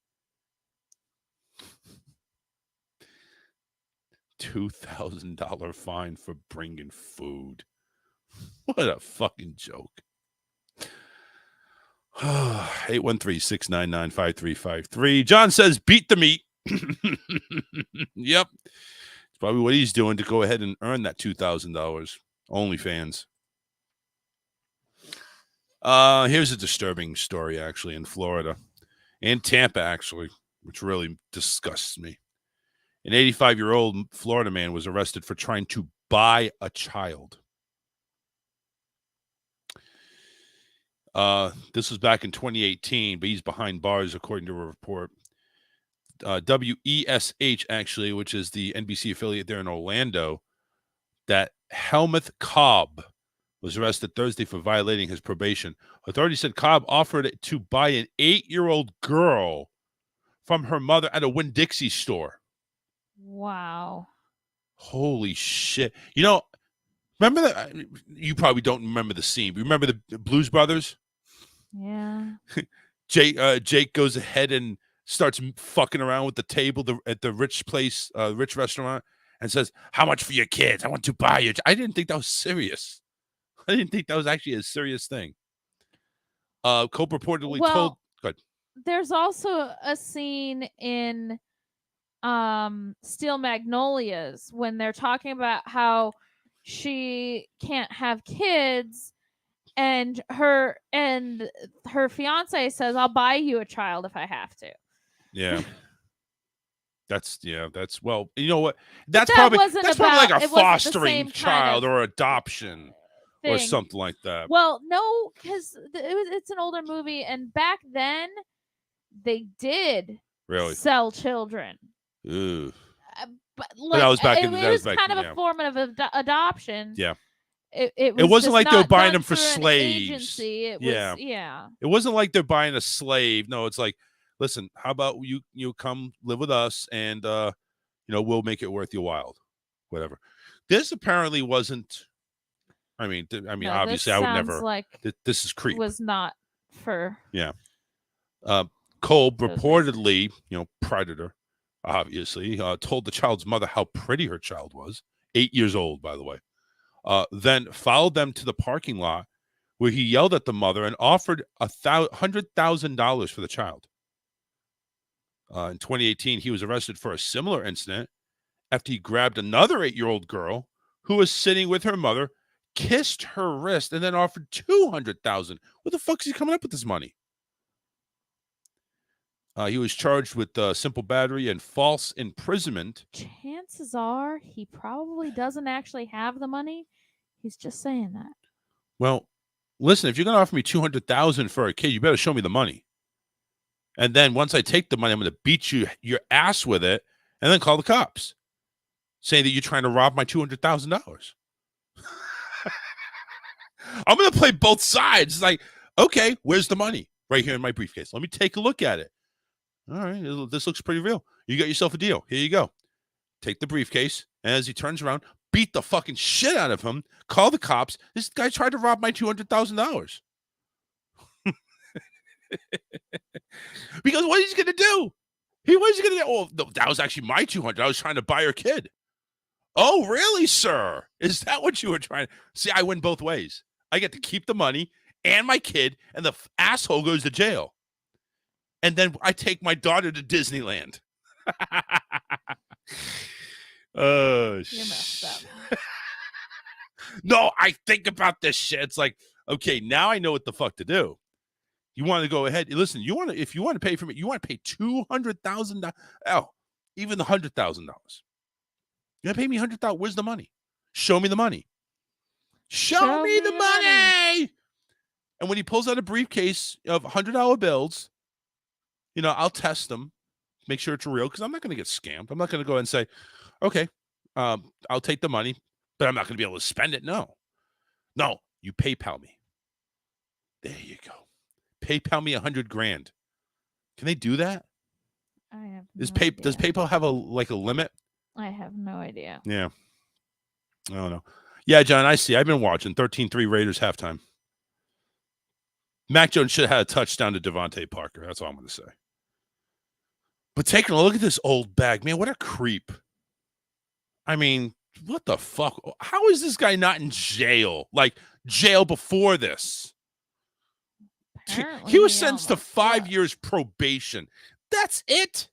$2,000 fine for bringing food. What a fucking joke. 813-699-5353. John says, beat the meat. Yep. It's probably what he's doing to go ahead and earn that $2,000. OnlyFans. Here's a disturbing story, actually, in Florida. In Tampa, actually, which really disgusts me. An 85-year-old Florida man was arrested for trying to buy a child. This was back in 2018, but he's behind bars, according to a report. WESH, actually, which is the NBC affiliate there in Orlando, that Helmuth Cobb was arrested Thursday for violating his probation. Authorities said Cobb offered to buy an 8-year-old girl from her mother at a Winn-Dixie store.
Wow.
Holy shit. You know, remember that? You probably don't remember the scene. Remember the Blues Brothers?
Yeah.
Jake goes ahead and starts fucking around with the table at the rich place, rich restaurant, and says, "How much for your kids? I want to buy you." I didn't think that was serious. I didn't think that was actually a serious thing. Cope reportedly told. Good.
There's also a scene in Steel Magnolias when they're talking about how she can't have kids, and her fiance says, "I'll buy you a child if I have to."
Yeah. That's well, you know what? That's
that
probably
wasn't
like a
it wasn't the
fostering
same
child
kind of
or adoption or
thing.
something like that.
Well, no, because it's an older movie, and back then they did
Really
sell children.
Ooh.
But
that was back in.
it
That
was
back
kind
in,
of a form of adoption.
Yeah.
It
wasn't
just
like they were
not
buying
done
them for
through an
slaves.
agency. It
Yeah.
was, yeah.
It wasn't like they're buying a slave. No, it's like, listen, how about you come live with us, and we'll make it worth your while. Whatever. This apparently wasn't. I mean,
No,
obviously,
this
I would
sounds
never.
Like
this is creep.
Was not for.
Yeah. Kolb reportedly, predator, obviously, told the child's mother how pretty her child was, 8 years old, by the way. Then followed them to the parking lot where he yelled at the mother and offered $100,000 for the child. In 2018, he was arrested for a similar incident after he grabbed another 8-year-old girl who was sitting with her mother, kissed her wrist, and then offered $200,000. Where the fuck is he coming up with this money? He was charged with simple battery and false imprisonment.
Chances are he probably doesn't actually have the money. He's just saying that.
Well, listen, if you're going to offer me $200,000 for a kid, you better show me the money. And then once I take the money, I'm going to beat your ass with it, and then call the cops, saying that you're trying to rob my $200,000. I'm going to play both sides. It's like, okay, where's the money? Right here in my briefcase. Let me take a look at it. All right, this looks pretty real. You got yourself a deal. Here you go. Take the briefcase, and as he turns around, beat the fucking shit out of him, call the cops. This guy tried to rob my $200,000. Because what is he going to do? What is he going to do? Oh, no, that was actually my $200. I was trying to buy her kid. Oh, really, sir? Is that what you were trying to... See, I win both ways. I get to keep the money and my kid, and the asshole goes to jail. And then I take my daughter to Disneyland.
You're messed up.
No, I think about this shit. It's like, okay, now I know what the fuck to do. You want to go ahead. Listen, if you want to pay for me, you want to pay $200,000. Oh, even the $100,000. You want to pay me $100,000? Where's the money? Show me the money. Show me the money. And when he pulls out a briefcase of $100 bills, I'll test them, make sure it's real, because I'm not going to get scammed. I'm not going to go ahead and say, okay, I'll take the money, but I'm not going to be able to spend it. No, you PayPal me. There you go. PayPal me $100,000. Can they do that?
I have.
Does PayPal have a limit?
I have no idea.
Yeah. I don't know. Yeah, John, I see. I've been watching 13-3 Raiders halftime. Mac Jones should have had a touchdown to Devontae Parker. That's all I'm going to say. But taking a look at this old bag, man, what a creep. I mean, what the fuck? How is this guy not in jail? Like, jail before this?
Apparently,
he was sentenced to 5 years probation. That's it.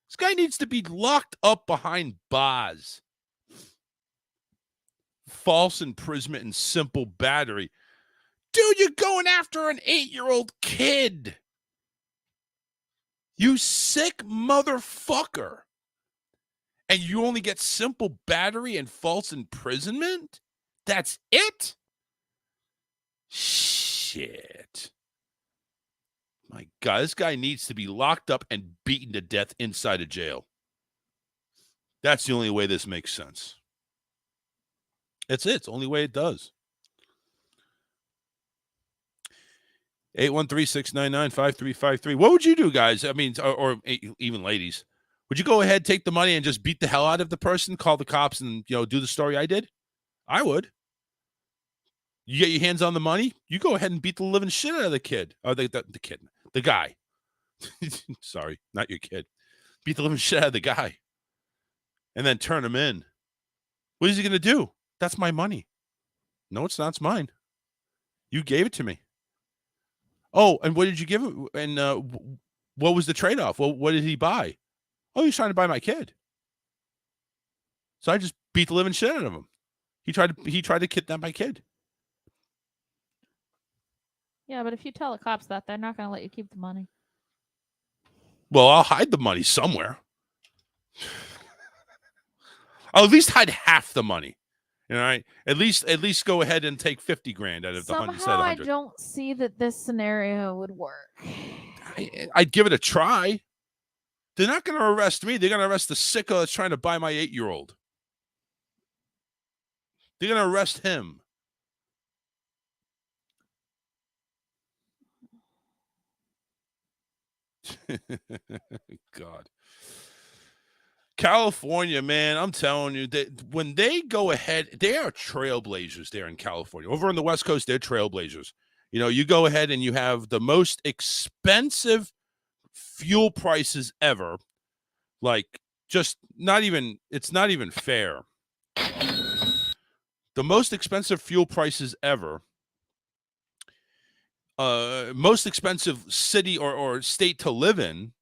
This guy needs to be locked up behind bars. False imprisonment and simple battery. Dude, you're going after an 8-year-old kid. You sick motherfucker. And you only get simple battery and false imprisonment? That's it? Shit. My God, this guy needs to be locked up and beaten to death inside a jail. That's the only way this makes sense. It's the only way it does. 813-699-5353. What would you do, guys? I mean, or even ladies. Would you go ahead, take the money, and just beat the hell out of the person, call the cops, and do the story I did? I would. You get your hands on the money, you go ahead and beat the living shit out of the kid. Or the kid. The guy. Sorry, not your kid. Beat the living shit out of the guy. And then turn him in. What is he going to do? That's my money. No, it's not. It's mine. You gave it to me. Oh, and what did you give him? And what was the trade-off? Well, what did he buy? Oh, he's trying to buy my kid. So I just beat the living shit out of him. He tried to kidnap my kid.
Yeah, but if you tell the cops that, they're not going to let you keep the money.
Well, I'll hide the money somewhere. I'll at least hide half the money. Right? At least go ahead and take $50,000 out of the 100.
Somehow I don't see that this scenario would work.
I'd give it a try. They're not going to arrest me. They're going to arrest the sicko that's trying to buy my 8-year-old. They're going to arrest him. God. California, man, I'm telling you that when they go ahead, they are trailblazers there in California. Over on the West Coast, they're trailblazers. You go ahead and you have the most expensive fuel prices ever. Like, it's not even fair. The most expensive fuel prices ever. Most expensive city or state to live in.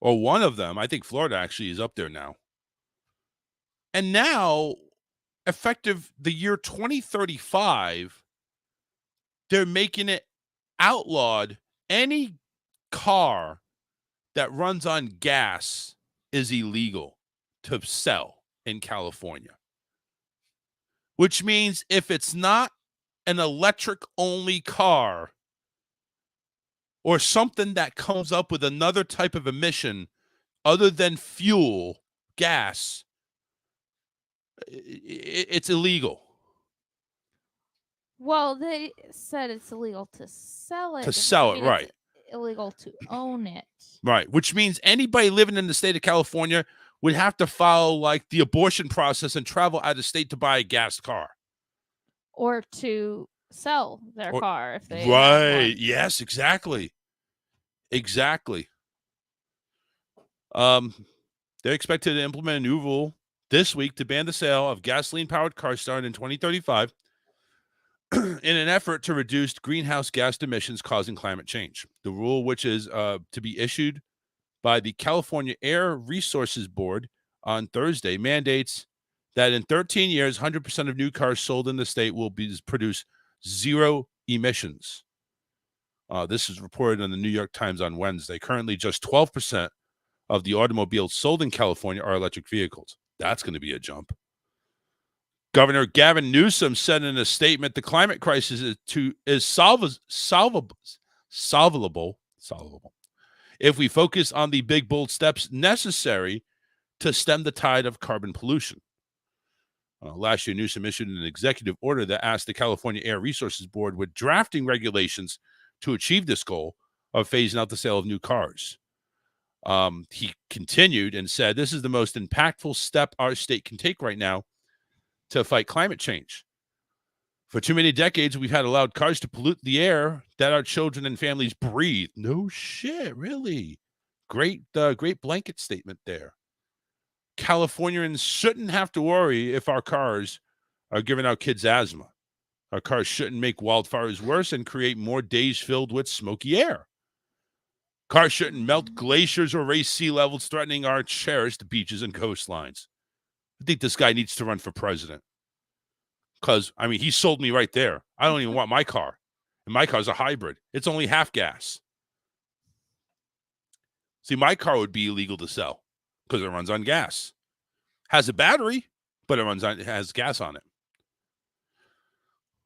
Or one of them. I think Florida actually is up there now. And now, effective the year 2035, they're making it outlawed. Any car that runs on gas is illegal to sell in California. Which means if it's not an electric-only car or something that comes up with another type of emission other than fuel, gas, it's illegal.
Well, they said it's illegal to sell it.
To sell it, right.
It's illegal to own it.
Right, which means anybody living in the state of California would have to follow like the abortion process and travel out of state to buy a gas car.
Or to sell their car if they have
right.
one.
Yes, exactly. Exactly. They're expected to implement a new rule this week to ban the sale of gasoline-powered cars starting in 2035 in an effort to reduce greenhouse gas emissions causing climate change. The rule, which is to be issued by the California Air Resources Board on Thursday, mandates that in 13 years, 100% of new cars sold in the state will produce zero emissions. This is reported in the New York Times on Wednesday. Currently, just 12% of the automobiles sold in California are electric vehicles. That's going to be a jump. Governor Gavin Newsom said in a statement, the climate crisis is solvable if we focus on the big, bold steps necessary to stem the tide of carbon pollution. Last year, Newsom issued an executive order that asked the California Air Resources Board with drafting regulations to achieve this goal of phasing out the sale of new cars. He continued and said, this is the most impactful step our state can take right now to fight climate change. For too many decades, we've had allowed cars to pollute the air that our children and families breathe. No shit, really. Great blanket statement there. Californians shouldn't have to worry if our cars are giving our kids asthma. Our cars shouldn't make wildfires worse and create more days filled with smoky air. Cars shouldn't melt glaciers or raise sea levels, threatening our cherished beaches and coastlines. I think this guy needs to run for president. Because, I mean, he sold me right there. I don't even want my car. And my car's a hybrid. It's only half gas. See, my car would be illegal to sell because it runs on gas. Has a battery, but it has gas on it.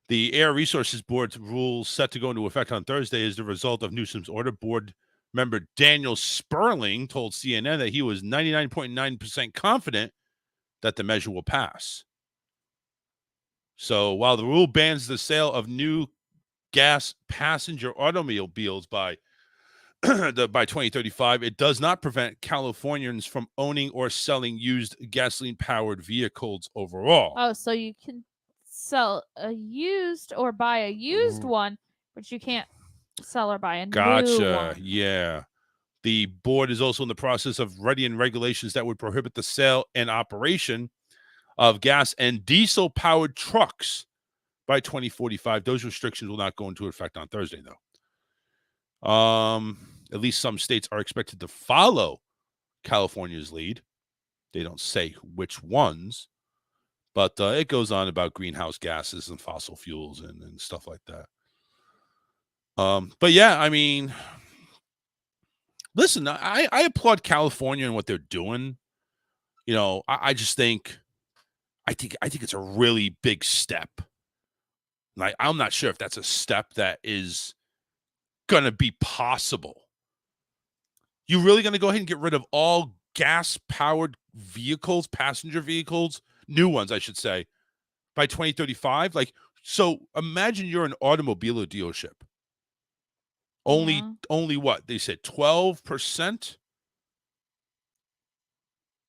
The Air Resources Board's rules set to go into effect on Thursday is the result of Newsom's order. Board member Daniel Sperling told CNN that he was 99.9% confident that the measure will pass. So while the rule bans the sale of new gas passenger automobiles by 2035, it does not prevent Californians from owning or selling used gasoline-powered vehicles overall.
Oh, so you can sell a used or buy a used one, but you can't sell or buy a new one.
Yeah. The board is also in the process of readying regulations that would prohibit the sale and operation of gas and diesel-powered trucks by 2045. Those restrictions will not go into effect on Thursday, though. At least some states are expected to follow California's lead. They don't say which ones, but it goes on about greenhouse gases and fossil fuels and stuff like that. But yeah, I mean, listen, I applaud California and what they're doing. You know, I think it's a really big step. Like, I'm not sure if that's a step that is going to be possible. You really going to go ahead and get rid of all gas-powered vehicles, passenger vehicles, new ones, I should say, by 2035? Like, so imagine you're an automobile dealership. Only what? They said 12%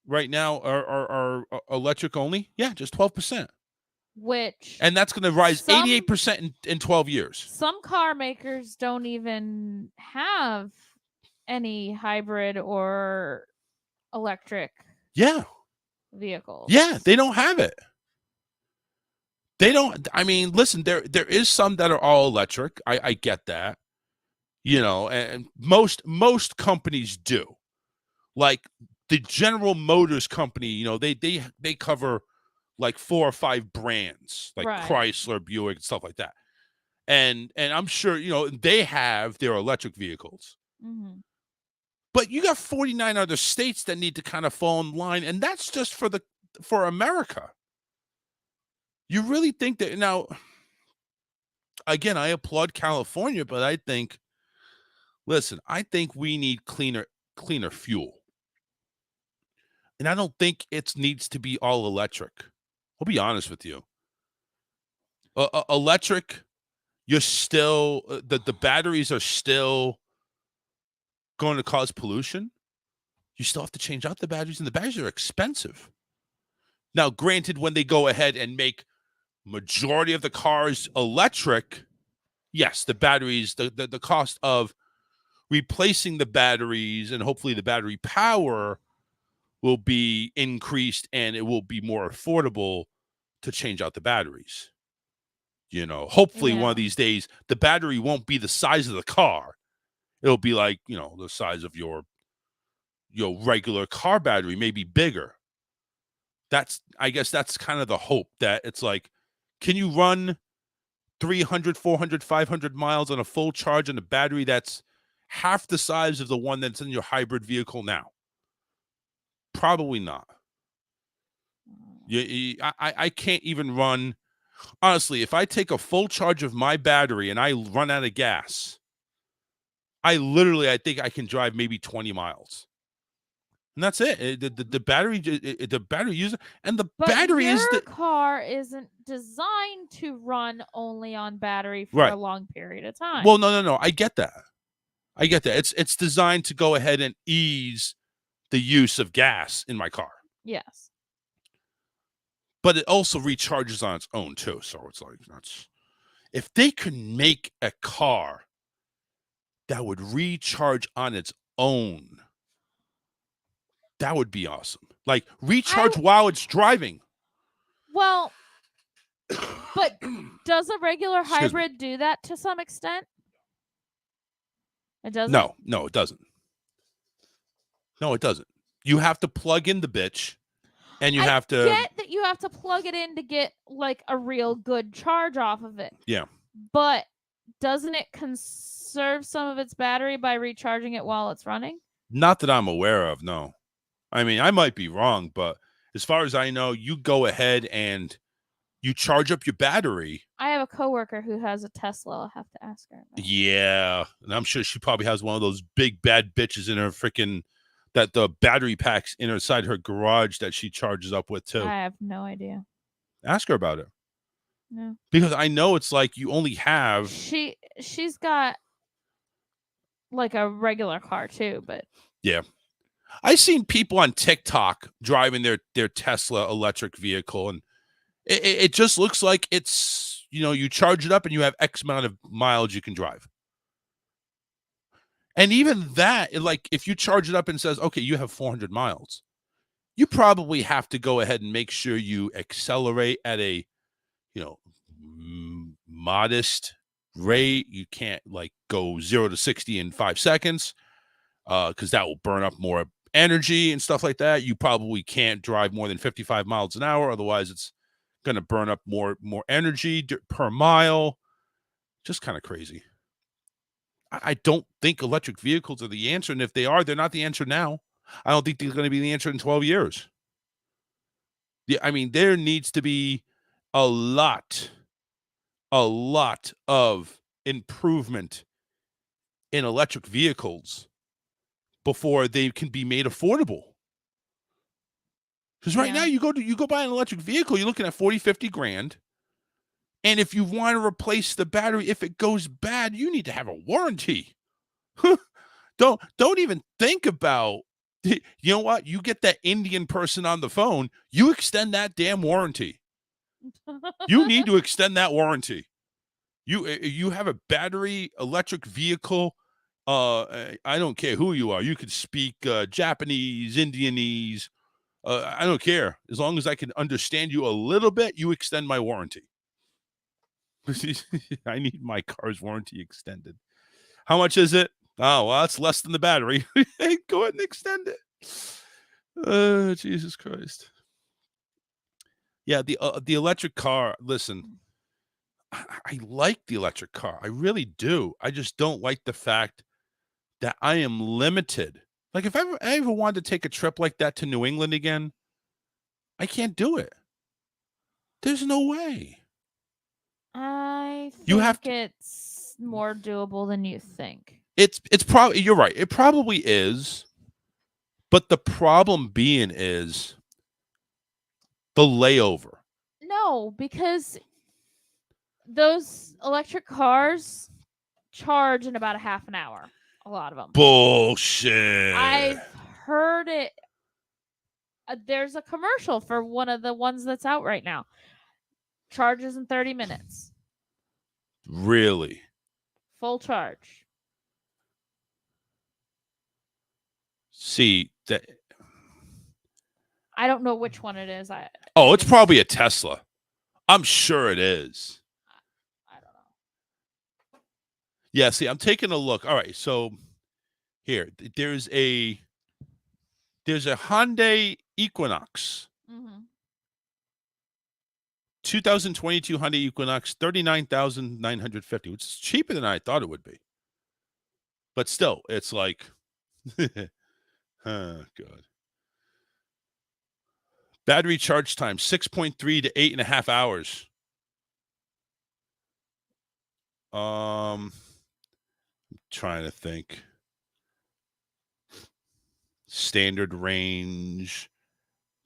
right now are electric only? Yeah, just 12%. And that's going to rise 88% in 12 years.
Some car makers don't even have any hybrid or electric vehicles.
Yeah, they don't have it. They don't. I mean, listen, there is some that are all electric. I get that. You know, and most companies do. Like the General Motors company, you know, they cover like 4 or 5 brands, like
Right.
Chrysler, Buick, stuff like that. And I'm sure, they have their electric vehicles.
Mhm.
But you got 49 other states that need to kind of fall in line, and that's just for America. You really think that now? Again, I applaud California, but I think we need cleaner fuel, and I don't think it needs to be all electric. I'll be honest with you. Electric, you're still the batteries are still going to cause pollution. You still have to change out the batteries, and the batteries are expensive. Now, granted, when they go ahead and make majority of the cars electric, yes, the batteries, the cost of replacing the batteries and hopefully the battery power will be increased, and it will be more affordable to change out the batteries. Hopefully one of these days the battery won't be the size of the car. It'll be like, the size of your regular car battery, maybe bigger. I guess that's kind of the hope, that it's like, can you run 300, 400, 500 miles on a full charge on a battery that's half the size of the one that's in your hybrid vehicle now? Probably not. I can't even run. Honestly, if I take a full charge of my battery and I run out of gas, I think I can drive maybe 20 miles. And that's it. The battery user, and the
But
battery
your
is the
car isn't designed to run only on battery for
Right.
a long period of time.
Well, no. I get that. It's designed to go ahead and ease the use of gas in my car.
Yes.
But it also recharges on its own too. So it's like, if they could make a car that would recharge on its own, that would be awesome. Like, recharge while it's driving.
Well, but does a regular
Excuse me.
hybrid do that to some extent? It doesn't?
No, it doesn't. No, it doesn't. You have to plug in the bitch, and you have to.
Get that you have to plug it in to get like a real good charge off of it.
Yeah.
But doesn't it conserve some of its battery by recharging it while it's running?
Not that I'm aware of, no. I mean, I might be wrong, but as far as I know, you go ahead and you charge up your battery.
I have a coworker who has a Tesla. I'll have to ask her.
Yeah. And I'm sure she probably has one of those big bad bitches in her freaking, that the battery packs inside her garage that she charges up with too.
I have no idea.
Ask her about it.
No.
Because I know it's like you only have.
She's got like a regular car too, but
Yeah. I've seen people on TikTok driving their Tesla electric vehicle, and it just looks like it's, you charge it up and you have X amount of miles you can drive. And even that, like, if you charge it up and says, okay, you have 400 miles, you probably have to go ahead and make sure you accelerate at a, modest rate. You can't like go 0 to 60 in 5 seconds, because that will burn up more energy and stuff like that. You probably can't drive more than 55 miles an hour. Otherwise, it's going to burn up more energy per mile. Just kind of crazy. I don't think electric vehicles are the answer. And if they are, they're not the answer now. I don't think they're going to be the answer in 12 years. Yeah, I mean, there needs to be a lot of improvement in electric vehicles before they can be made affordable. Because right now you go buy an electric vehicle, you're looking at 40, 50 grand. And if you want to replace the battery, if it goes bad, you need to have a warranty. Don't even think about, you know what? You get that Indian person on the phone, you extend that damn warranty. You need to extend that warranty. You have a battery electric vehicle. I don't care who you are. You could speak Japanese, Indianese. I don't care. As long as I can understand you a little bit, you extend my warranty. I need my car's warranty extended. How much is it? Oh, well, that's less than the battery. Go ahead and extend it. Jesus Christ. Yeah, the electric car. Listen, I like the electric car. I really do. I just don't like the fact that I am limited. Like if I ever wanted to take a trip like that to New England again, I can't do it. There's no way.
I
You have
think it's more doable than you think.
It's probably, you're right. It probably is. But the problem being is the layover.
No, because those electric cars charge in about a half an hour. A lot of them.
Bullshit.
I've heard it. There's a commercial for one of the ones that's out right now. Charges in 30 minutes.
Really?
Full charge.
See that.
I don't know which one it is.
Oh, it's probably a Tesla. I'm sure it is.
I don't know.
Yeah, see, I'm taking a look. All right, so here, there's a Hyundai Equinox.
Mm-hmm.
2022 Hyundai Equinox, $39,950, which is cheaper than I thought it would be. But still, it's like, oh, God. Battery charge time, 6.3 to 8.5 hours. Trying to think. Standard range.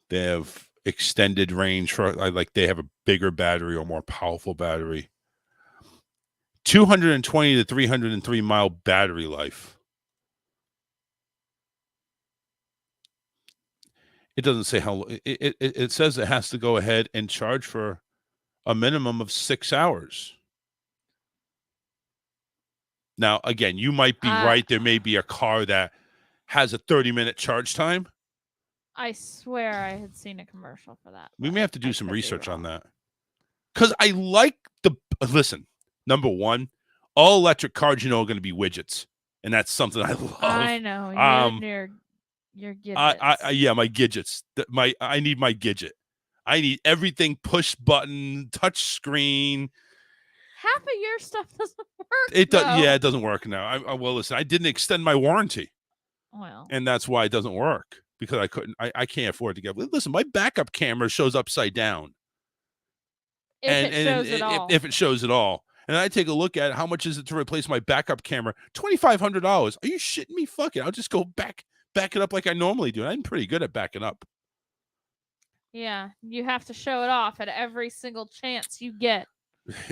They have extended range for like they have a bigger battery or more powerful battery. 220 to 303 mile battery life. It doesn't say how. It says it has to go ahead and charge for a minimum of 6 hours. Now, again, you might be right. There may be a car that has a 30-minute charge time.
I swear I had seen a commercial for that.
We may have to do some research on that. Because I like the... Listen, number one, all electric cars, are going to be widgets. And that's something I love.
I know. Your
gadgets. Yeah, my gadgets. I need my gadget. I need everything push button, touch screen.
Half of your stuff doesn't work.
It does. Yeah, it doesn't work now. Well, listen, I didn't extend my warranty.
Well,
and that's why it doesn't work, because I couldn't. I can't afford to get. Listen, my backup camera shows upside down.
If it shows at all.
If it shows at all. And I take a look at how much is it to replace my backup camera? $2,500. Are you shitting me? Fuck it. I'll just go back it up like I normally do. And I'm pretty good at backing up.
Yeah, you have to show it off at every single chance you get.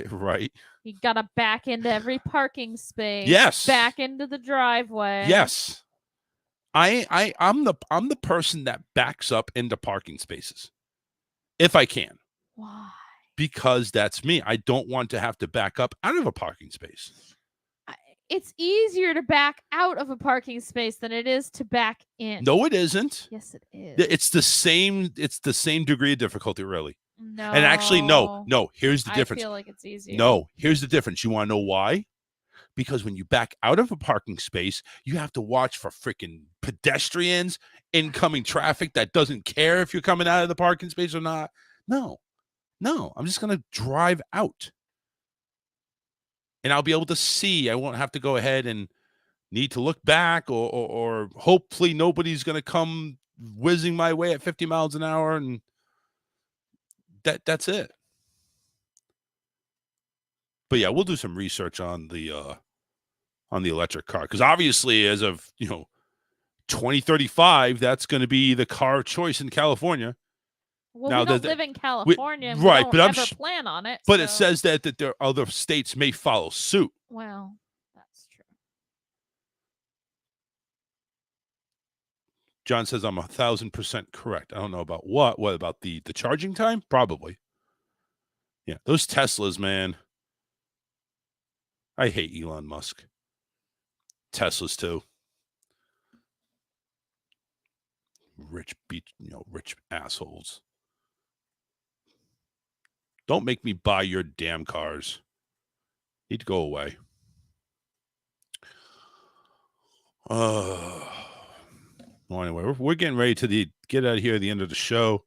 Right.
You gotta back into every parking space.
Yes.
Back into the driveway.
Yes. I'm the person that backs up into parking spaces if I can.
Why?
Because that's me. I don't want to have to back up out of a parking space.
It's easier to back out of a parking space than it is to back in.
No, it isn't.
Yes, it is.
It's the same degree of difficulty, really.
No.
And actually, no. Here's the difference.
I feel like it's easier.
No, here's the difference. You want to know why? Because when you back out of a parking space, you have to watch for freaking pedestrians, incoming traffic that doesn't care if you're coming out of the parking space or not. No, I'm just going to drive out. And I'll be able to see. I won't have to go ahead and need to look back or hopefully nobody's going to come whizzing my way at 50 miles an hour. And that's it. But yeah, we'll do some research on the electric car, because obviously as of 2035, that's going to be the car of choice in California.
Well,
now,
we don't live in California, and we don't ever plan on it.
But it says that there are other states may follow suit.
Well, that's true.
John says I'm 1,000% correct. I don't know about what. What about the charging time? Probably. Yeah, those Teslas, man. I hate Elon Musk. Teslas too. Rich assholes. Don't make me buy your damn cars. Need to go away. Well, anyway, we're getting ready to get out of here at the end of the show.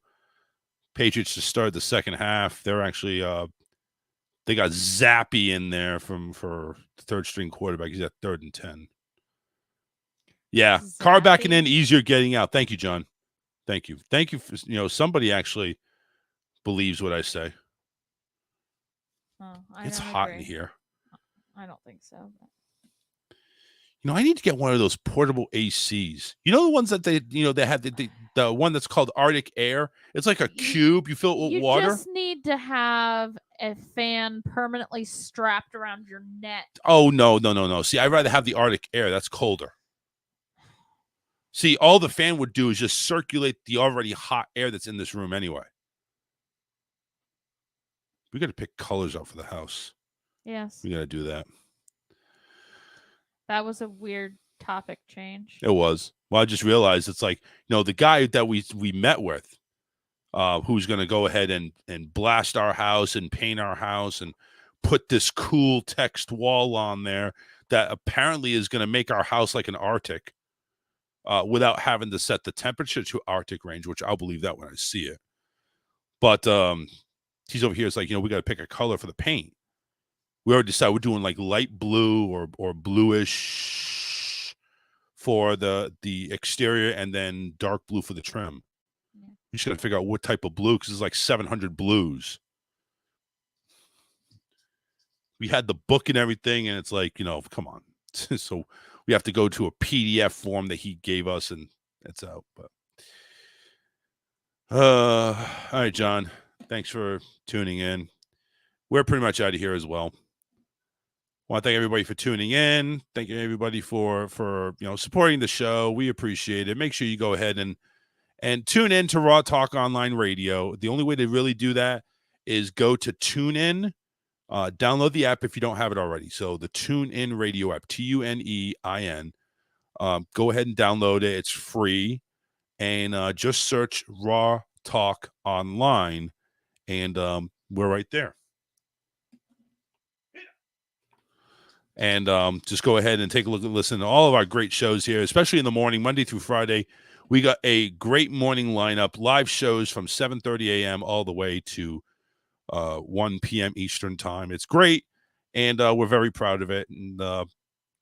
Patriots to start the second half. They're actually they got Zappy in there for the third string quarterback. He's at 3rd and 10. Yeah, car backing in, easier getting out. Thank you, John. Thank you. Thank you for, somebody actually believes what I say.
Oh,
It's hot in here.
I don't think so.
I need to get one of those portable ACs. You know the ones that they have the one that's called Arctic Air. It's like a cube. You fill it with water.
You just need to have a fan permanently strapped around your neck.
Oh no. See, I'd rather have the Arctic Air. That's colder. See, all the fan would do is just circulate the already hot air that's in this room anyway. We got to pick colors out for the house.
Yes.
We got to do that.
That was a weird topic change.
It was. Well, I just realized it's like, the guy that we met with, who's going to go ahead and blast our house and paint our house and put this cool text wall on there that apparently is going to make our house like an Arctic, without having to set the temperature to Arctic range, which I'll believe that when I see it. But he's over here. It's like, we got to pick a color for the paint. We already decided we're doing like light blue or bluish for the exterior, and then dark blue for the trim. Yeah. You just got to figure out what type of blue, because there's like 700 blues. We had the book and everything, and it's like, come on. So we have to go to a PDF form that he gave us, and that's out. But all right, John. Thanks for tuning in. We're pretty much out of here as well. I want to thank everybody for tuning in. Thank you, everybody, for supporting the show. We appreciate it. Make sure you go ahead and tune in to Raw Talk Online Radio. The only way to really do that is go to TuneIn. Download the app if you don't have it already. So the TuneIn Radio app, TUNEIN. Go ahead and download it. It's free. And just search Raw Talk Online, and we're right there. And just go ahead and take a look and listen to all of our great shows here, especially in the morning, Monday through Friday. We got a great morning lineup, live shows from 7:30 a.m. all the way to 1 p.m. Eastern time. It's great, and we're very proud of it. And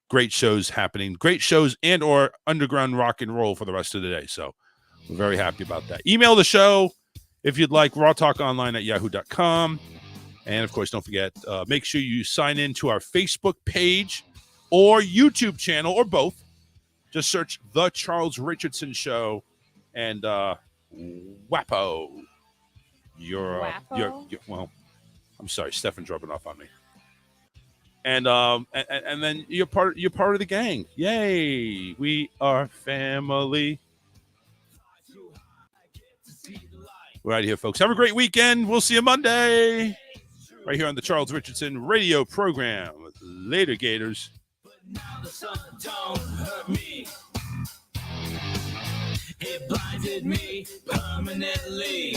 great shows happening, great shows and or underground rock and roll for the rest of the day. So we're very happy about that. Email the show if you'd like, rawtalkonline@yahoo.com. And, of course, don't forget, make sure you sign in to our Facebook page or YouTube channel, or both. Just search The Charles Richardson Show, and whappo. You're well, I'm sorry, Stephan dropping off on me. And then you're part of the gang. Yay, we are family. We're out of here, folks. Have a great weekend. We'll see you Monday. Right here on the Charles Richardson radio program. Later, Gators.
But now the sun don't hurt me. It blinded me permanently.